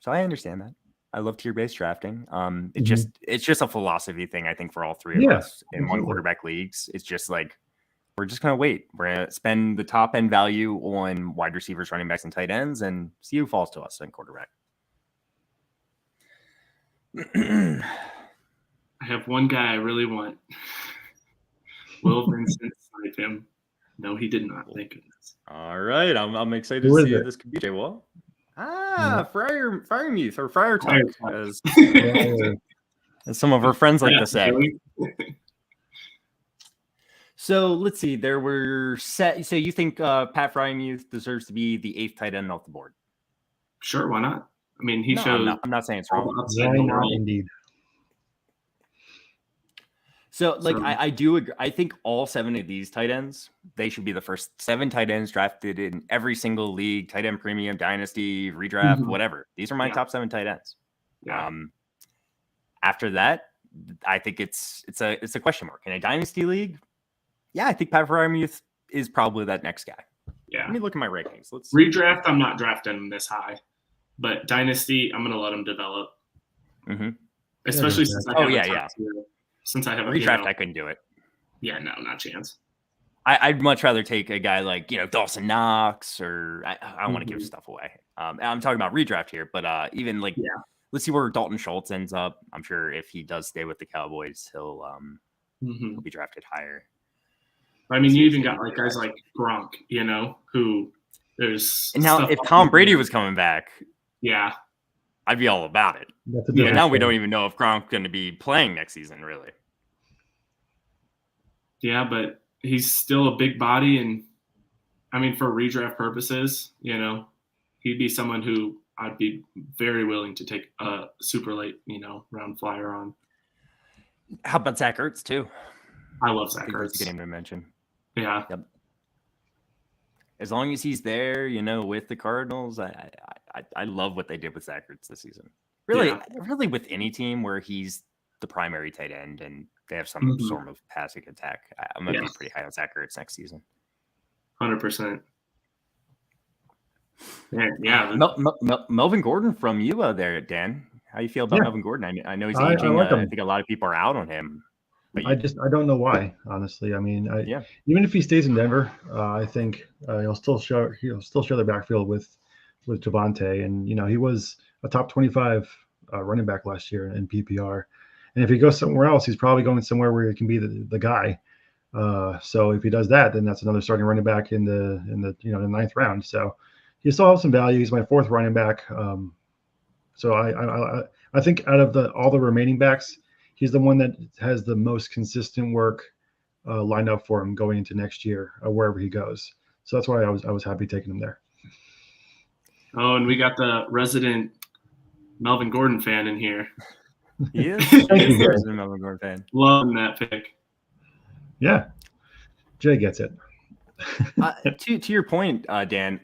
A: So I understand that. I love tier-based drafting. It's just a philosophy thing, I think, for all three of us in one quarterback leagues. It's just like, we're just going to wait. We're going to spend the top end value on wide receivers, running backs, and tight ends and see who falls to us in quarterback.
B: I have one guy I really want. Will Vincent snipe him? No, he did not. Thank goodness.
A: All right. I'm excited to see if this could be Jay Wall. Friarmuth or Friar Tuck, as some of our friends like to say. So let's see. There were set. So you think Pat Frymuth deserves to be the 8th tight end off the board?
B: Sure, why not? I mean, he showed.
A: I'm not saying it's wrong.
C: Why not, indeed.
A: So, like, I do agree. I think all 7 of these tight ends, they should be the first 7 tight ends drafted in every single league, tight end premium, dynasty, redraft, whatever. These are my top 7 tight ends.
B: Yeah.
A: After that, I think it's a question mark in a dynasty league. Yeah, I think Pat Frymuth is probably that next guy.
B: Yeah.
A: Let me look at my rankings. Let's
B: redraft. I'm not drafting him this high, but dynasty, I'm going to let him develop. Especially since I have since I have a
A: redraft, I couldn't do it.
B: Yeah, no, not a chance.
A: I'd much rather take a guy like Dawson Knox, or I want to give stuff away. I'm talking about redraft here, but even like let's see where Dalton Schultz ends up. I'm sure if he does stay with the Cowboys, he'll be drafted higher.
B: I mean, you even got like guys like Gronk, who there's.
A: And now, if Tom Brady was coming back, I'd be all about it. But now we don't even know if Gronk's going to be playing next season, really.
B: Yeah, but he's still a big body, and I mean, for redraft purposes, he'd be someone who I'd be very willing to take a super late, round flyer on.
A: How about Zach Ertz too?
B: I love Zach Ertz.
A: That's a good name to mention.
B: Yeah.
A: Yep. As long as he's there, with the Cardinals, I love what they did with Zach Ertz this season. Really with any team where he's the primary tight end and they have some sort of passing attack, I'm going to be pretty high on Zach Ertz next season.
B: 100%. Yeah.
A: Melvin Gordon from you there, Dan. How you feel about Melvin Gordon? I know he's aging. I think a lot of people are out on him.
C: I don't know why, honestly. I mean, even if he stays in Denver, I think he'll still share the backfield with Javonte, and he was a top 25 running back last year in PPR. And if he goes somewhere else, he's probably going somewhere where he can be the guy. So if he does that, then that's another starting running back in the the 9th round. So he still has some value. He's my 4th running back. So I think out of all the remaining backs, he's the one that has the most consistent work lined up for him going into next year, wherever he goes. So that's why I was happy taking him there.
B: Oh, and we got the resident Melvin Gordon fan in here.
A: He is.
C: Thank you,
A: He's a Melvin Gordon fan.
B: Loving that pick.
C: Yeah, Jay gets it.
A: To your point, Dan,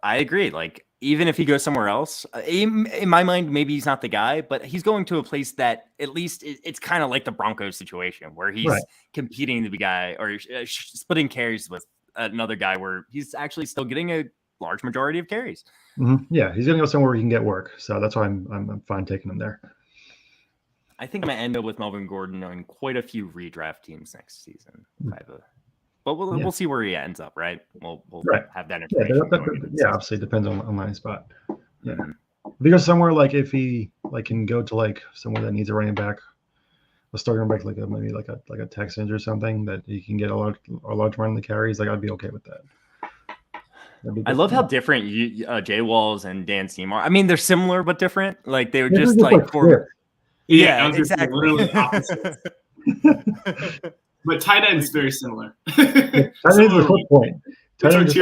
A: I agree. Like, even if he goes somewhere else, in my mind, maybe he's not the guy, but he's going to a place that at least it's kind of like the Broncos situation where he's competing to be guy or splitting carries with another guy where he's actually still getting a large majority of carries.
C: Mm-hmm. Yeah, he's going to go somewhere where he can get work. So that's why I'm fine taking him there.
A: I think I'm going to end up with Melvin Gordon on quite a few redraft teams next season. But we'll see where he ends up, right? We'll have that information.
C: Yeah, obviously it depends on my spot. Yeah, if he goes somewhere like if he can go to somewhere that needs a running back, a starting running back maybe like a Texans or something that he can get a large run in the carries, I'd be okay with that.
A: I love how different Jay Walls and Dan Seymour. I mean, they're similar but different. Like they were just like
B: yeah,
A: exactly.
B: Literally opposite. But tight end is very similar.
C: Tight end is the hook point. Tight end is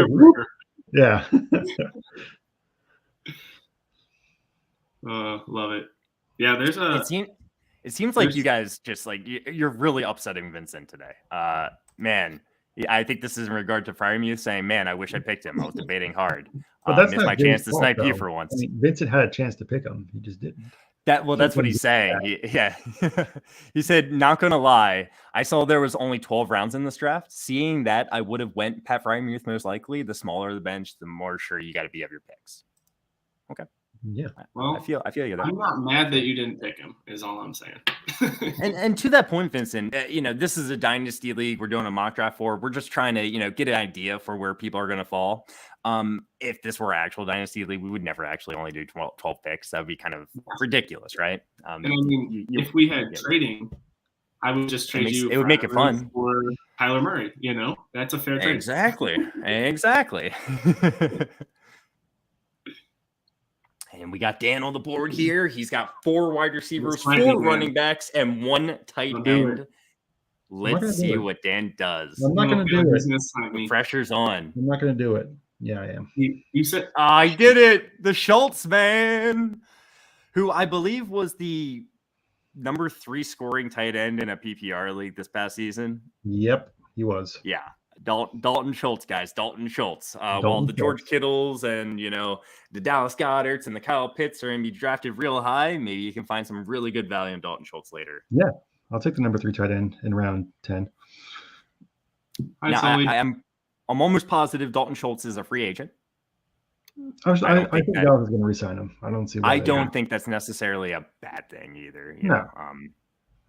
C: yeah.
B: Love it. Yeah, there's a.
A: It seems like you guys just you're really upsetting Vincent today. Man, I think this is in regard to Fryermuth saying, "Man, I wish I picked him. I was debating hard.
C: But that's
A: missed my chance to snipe you for once."
C: I mean, Vincent had a chance to pick him. He just didn't.
A: That's what he's saying. He said, not gonna lie, I saw there was only 12 rounds in this draft. Seeing that, I would have went Pat Fryermuth most likely. The smaller the bench, the more sure you got to be of your picks. Okay.
C: Yeah.
B: Well,
A: I feel you.
B: I'm not mad that you didn't pick him. Is all I'm saying.
A: and to that point, Vincent, this is a dynasty league. We're doing a mock draft for. We're just trying to get an idea for where people are going to fall. If this were actual dynasty league, we would never actually only do 12 picks. That would be kind of ridiculous, right?
B: And I mean, if we had trading, I would just trade you.
A: It would make it fun
B: for Kyler Murray. That's a fair trade.
A: Exactly. And we got Dan on the board here. He's got 4 wide receivers, 4 running backs, and 1 tight end. Let's see what Dan does.
C: I'm not going to do it.
A: The pressure's on.
C: I'm not going to do it. Yeah, I am.
B: You said
A: I did it. The Schultz man, who I believe was the number 3 scoring tight end in a PPR league this past season.
C: Yep, he was.
A: Yeah. Dalton Schultz, guys. Dalton Schultz. While the George Kittles and, the Dallas Goddards and the Kyle Pitts are going to be drafted real high, maybe you can find some really good value in Dalton Schultz later.
C: Yeah. I'll take the number 3 tight end in round 10.
A: I'm almost positive Dalton Schultz is a free agent.
C: I think Dallas is going to re-sign him. I don't see why.
A: I don't think that's necessarily a bad thing either.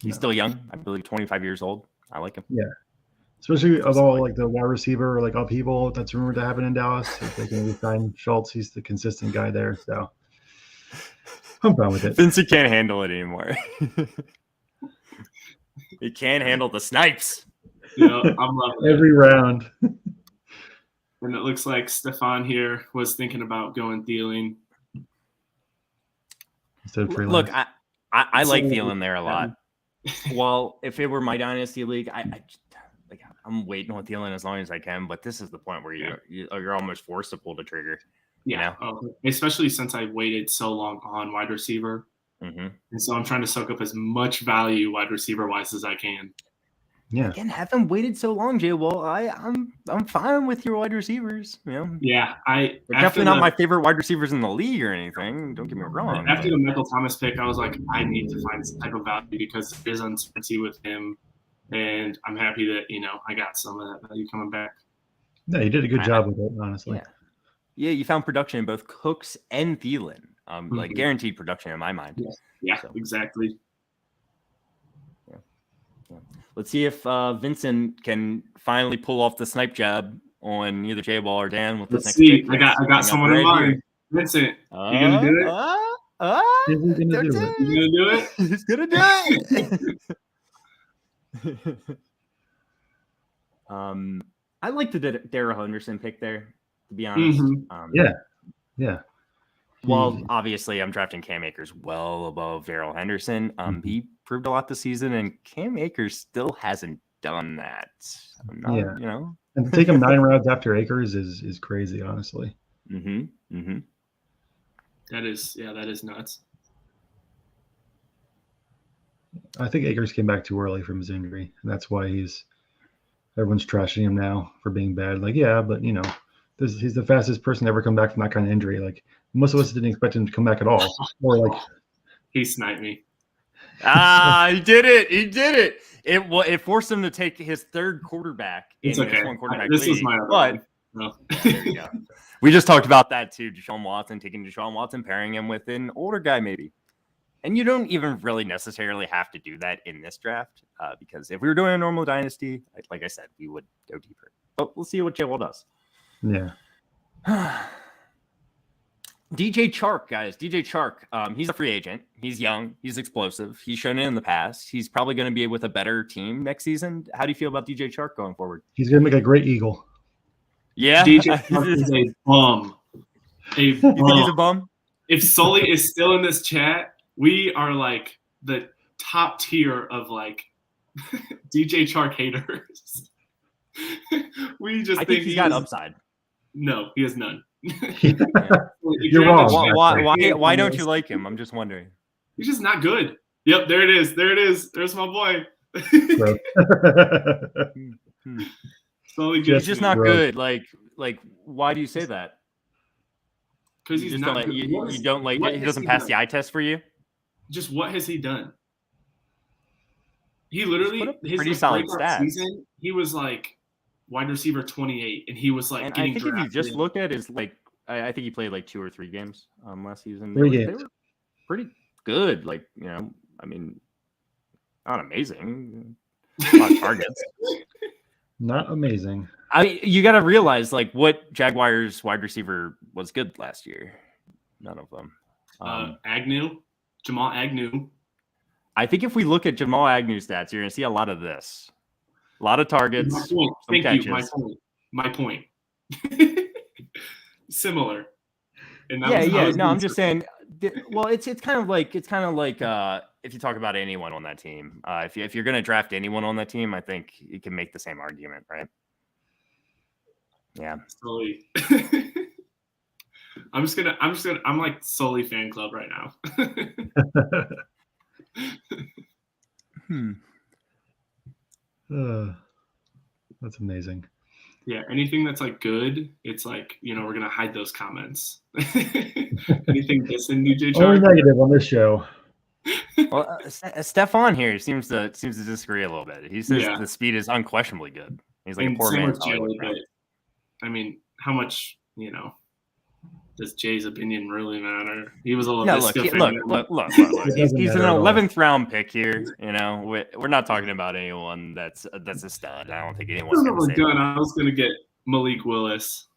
A: He's still young. I believe 25 years old. I like him.
C: Yeah. Especially of all the wide receiver or upheaval that's rumored to happen in Dallas. If they can re-sign Schultz, he's the consistent guy there. So I'm fine with it.
A: Vincent can't handle it anymore. He can't handle the snipes.
B: I'm loving
C: every round.
B: And it looks like Stefan here was thinking about going Thielen.
A: Look, I like Thielen there a lot. Well, if it were my dynasty league, I'm waiting on Thielen as long as I can. But this is the point where you're almost forced to pull the trigger.
B: Especially since I waited so long on wide receiver.
A: Mm-hmm.
B: And so I'm trying to soak up as much value wide receiver wise as I can.
C: Yeah.
A: Again, haven't waited so long, Jay. Well, I'm fine with your wide receivers.
B: Yeah,
A: they're definitely not my favorite wide receivers in the league or anything. Don't get me wrong.
B: After the Michael Thomas pick, I was like, I need to find some type of value because there's uncertainty with him, and I'm happy that I got some of that value coming back.
C: Yeah, you did a good job with it, honestly.
A: Yeah, you found production in both Cooks and Thielen. Guaranteed production in my mind.
B: Yeah, exactly.
A: Yeah. Let's see if Vincent can finally pull off the snipe job on either Jay Ball or Dan with this next pick.
B: I got someone in mind. Vincent, you gonna do it?
C: He's gonna do it.
B: You gonna do it?
A: He's gonna do it. I like the Darrell Henderson pick there, to be honest.
C: Yeah.
A: Well, obviously, I'm drafting Cam Akers well above Darrell Henderson. He proved a lot this season, and Cam Akers still hasn't done that. I'm not,
C: Yeah.
A: you know.
C: And to take him 9 rounds after Akers is crazy, honestly.
A: Mm-hmm.
B: That is nuts.
C: I think Akers came back too early from his injury, and that's why everyone's trashing him now for being bad. Like, yeah, but you know, he's the fastest person to ever come back from that kind of injury. Like, most of us didn't expect him to come back at all. Or like,
B: he sniped me.
A: He did it. He did it. It forced him to take his third quarterback
B: It's
A: in
B: okay.
A: this one quarterback
B: This
A: league.
B: was my other
A: but
B: one. No.
A: yeah, there you go. We just talked about that too. Deshaun Watson, taking Deshaun Watson, pairing him with an older guy, maybe. And you don't even really necessarily have to do that in this draft because if we were doing a normal dynasty, like I said, we would go deeper. But we'll see what J-Will does.
C: yeah.
A: DJ Chark, guys. DJ Chark. He's a free agent. He's young. He's explosive. He's shown it in the past. He's probably going to be with a better team next season. How do you feel about DJ Chark going forward?
C: He's going to make a great Eagle.
A: Yeah.
B: DJ Chark is a bum.
A: You think he's a bum?
B: If Sully is still in this chat, we are like the top tier of like DJ Chark haters. We just
A: I think he's got upside.
B: No, he has none.
C: You're wrong.
A: Why don't you like him? I'm just wondering.
B: He's just not good. Yep, there it is. There's my boy.
A: He's just not good. Like, why do you say that?
B: Because he's not.
A: You don't like it. He doesn't pass the eye test for you.
B: Just what has he done? He literally his
A: pretty solid stats.
B: Season, he was like wide receiver 28, and he was like getting
A: I think
B: drafted.
A: if you just look at his like, I think he played like 2 or 3 games last season.
C: They
A: were pretty good. Like, you know, I mean, not amazing. A lot of targets.
C: Not amazing.
A: I mean, you got to realize like what Jaguars wide receiver was good last year. None of them.
B: Jamal Agnew.
A: I think if we look at Jamal Agnew's stats, you're going to see a lot of this. A lot of targets.
B: Thank you. My point. Similar.
A: No, I'm just saying. Well, it's kind of like if you talk about anyone on that team, if you're going to draft anyone on that team, I think you can make the same argument, right? Yeah.
B: Sully. I'm like Sully fan club right now.
C: That's amazing.
B: Yeah, anything that's like good, it's like, you know, we're gonna hide those comments. Anything dissing DJ Chark?
C: Only negative on this show.
A: Well, Stefan here seems to disagree a little bit. He says the speed is unquestionably good. He's like a poor man's Hollywood.
B: I mean, how much, you know, does Jay's opinion really matter? He was a little
A: look. He's an
C: matter
A: 11th round pick here. You know, we're not talking about anyone that's a stud. I don't think anyone's going to say that.
B: I was going to get Malik Willis.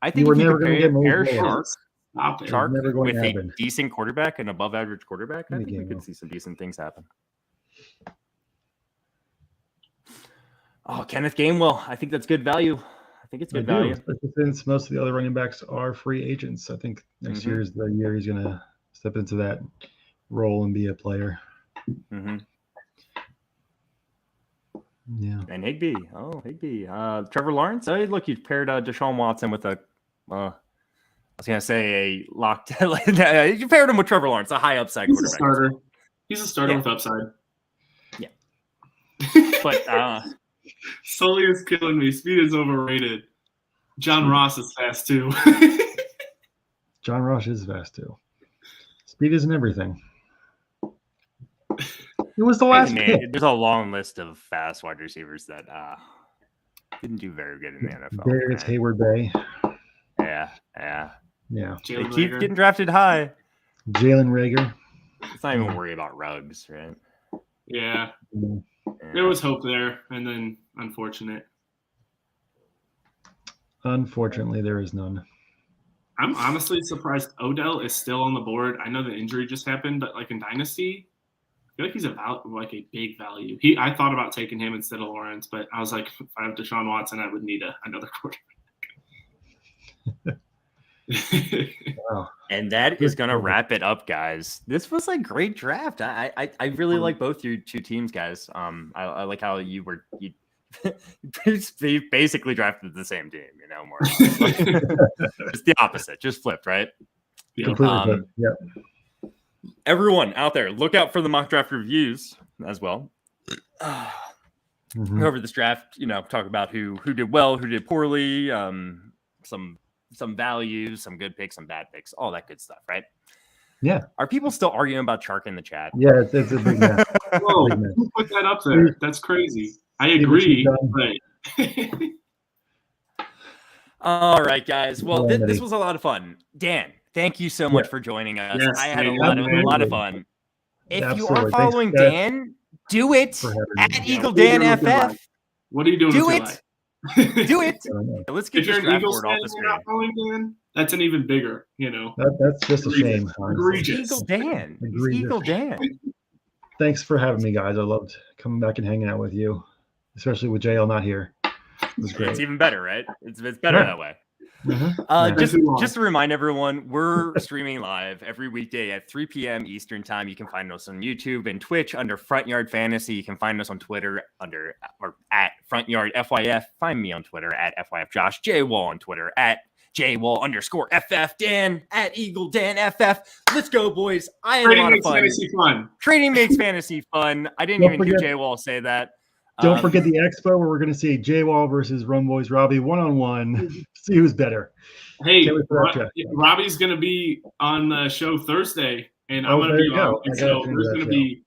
A: I think if you compare Chark with a
C: happen.
A: decent quarterback, an above average quarterback, I think we could see some decent things happen. Oh, Kenneth Gainwell. I think that's good value. I think it's good value.
C: Especially since most of the other running backs are free agents. I think next year is the year he's going to step into that role and be a player.
A: Mm-hmm.
C: Yeah.
A: And Higbee. Trevor Lawrence. Oh, look, you paired Deshaun Watson with a I was going to say a locked – you paired him with Trevor Lawrence, a high upside quarterback.
B: He's a starter with upside.
A: Yeah. But
B: Sully is killing me. Speed is overrated. John Ross is fast too.
C: John Ross is fast too. Speed isn't everything. It was the last pick.
A: There's a long list of fast wide receivers that didn't do very good in the NFL.
C: Darius Hayward Bay.
A: Yeah.
C: Yeah.
A: They keep getting drafted high.
C: Jalen Reagor.
A: Let's not even worry about Ruggs, right?
B: Yeah. There was hope there, and then unfortunately,
C: there is none.
B: I'm honestly surprised Odell is still on the board. I know the injury just happened, but like in Dynasty, I feel like he's about like a big value. I thought about taking him instead of Lawrence, but I was like, if I have Deshaun Watson, I would need another quarterback.
C: Wow.
A: And that is going to
C: Good.
A: wrap it up, guys. This was a great draft. I really like both your two teams, guys. I like how you basically drafted the same team, more or less. Just the opposite, just flipped, right?
C: Completely flipped. Yeah.
A: Everyone out there, look out for the mock draft reviews as well. Go over this draft, talk about who did well, who did poorly, some values, some good picks, some bad picks, all that good stuff, right?
C: Yeah.
A: Are people still arguing about Chark in the chat?
C: Yeah, it's a big mess.
B: Whoa, who put that up there? That's crazy. I agree. Right.
A: All right, guys. Well, this was a lot of fun. Dan, thank you so much for joining us.
B: Yes,
A: I had a lot of fun. If you are following Dan, do it at Eagle Dan FF.
B: What are you doing?
A: Do it. Do it. Let's get this draft board off the screen.
B: Not following Dan, that's an even bigger,
C: That's just a shame.
B: Egregious.
A: Eagle Dan. Eagle Dan.
C: Thanks for having me, guys. I loved coming back and hanging out with you, especially with JL not here. It was great.
A: It's even better, right? It's better that way. Just to remind everyone, we're streaming live every weekday at 3 p.m. Eastern time. You can find us on YouTube and Twitch under Front Yard Fantasy. You can find us on Twitter at Front Yard FYF. Find me on Twitter at FYF Josh. JWall on Twitter at JWall_FF. Dan at Eagle Dan FF. Let's go, boys. I had a lot of fun.
B: Fantasy fun.
A: Trading makes fantasy fun. I didn't even hear JWall say that.
C: Don't forget the expo where we're going to see J-Wall versus Run Boys Robbie one-on-one. See who's better.
B: Hey, Robbie's going to be on the show Thursday, and I'm going to be on. And so there's going to be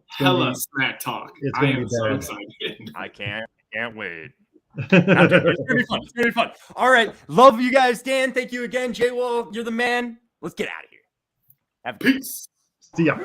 B: hella smack talk. I am so excited.
A: I can't wait. It's going to be fun. All right. Love you guys. Dan, thank you again. J-Wall, you're the man. Let's get out of here.
B: Peace.
C: See ya.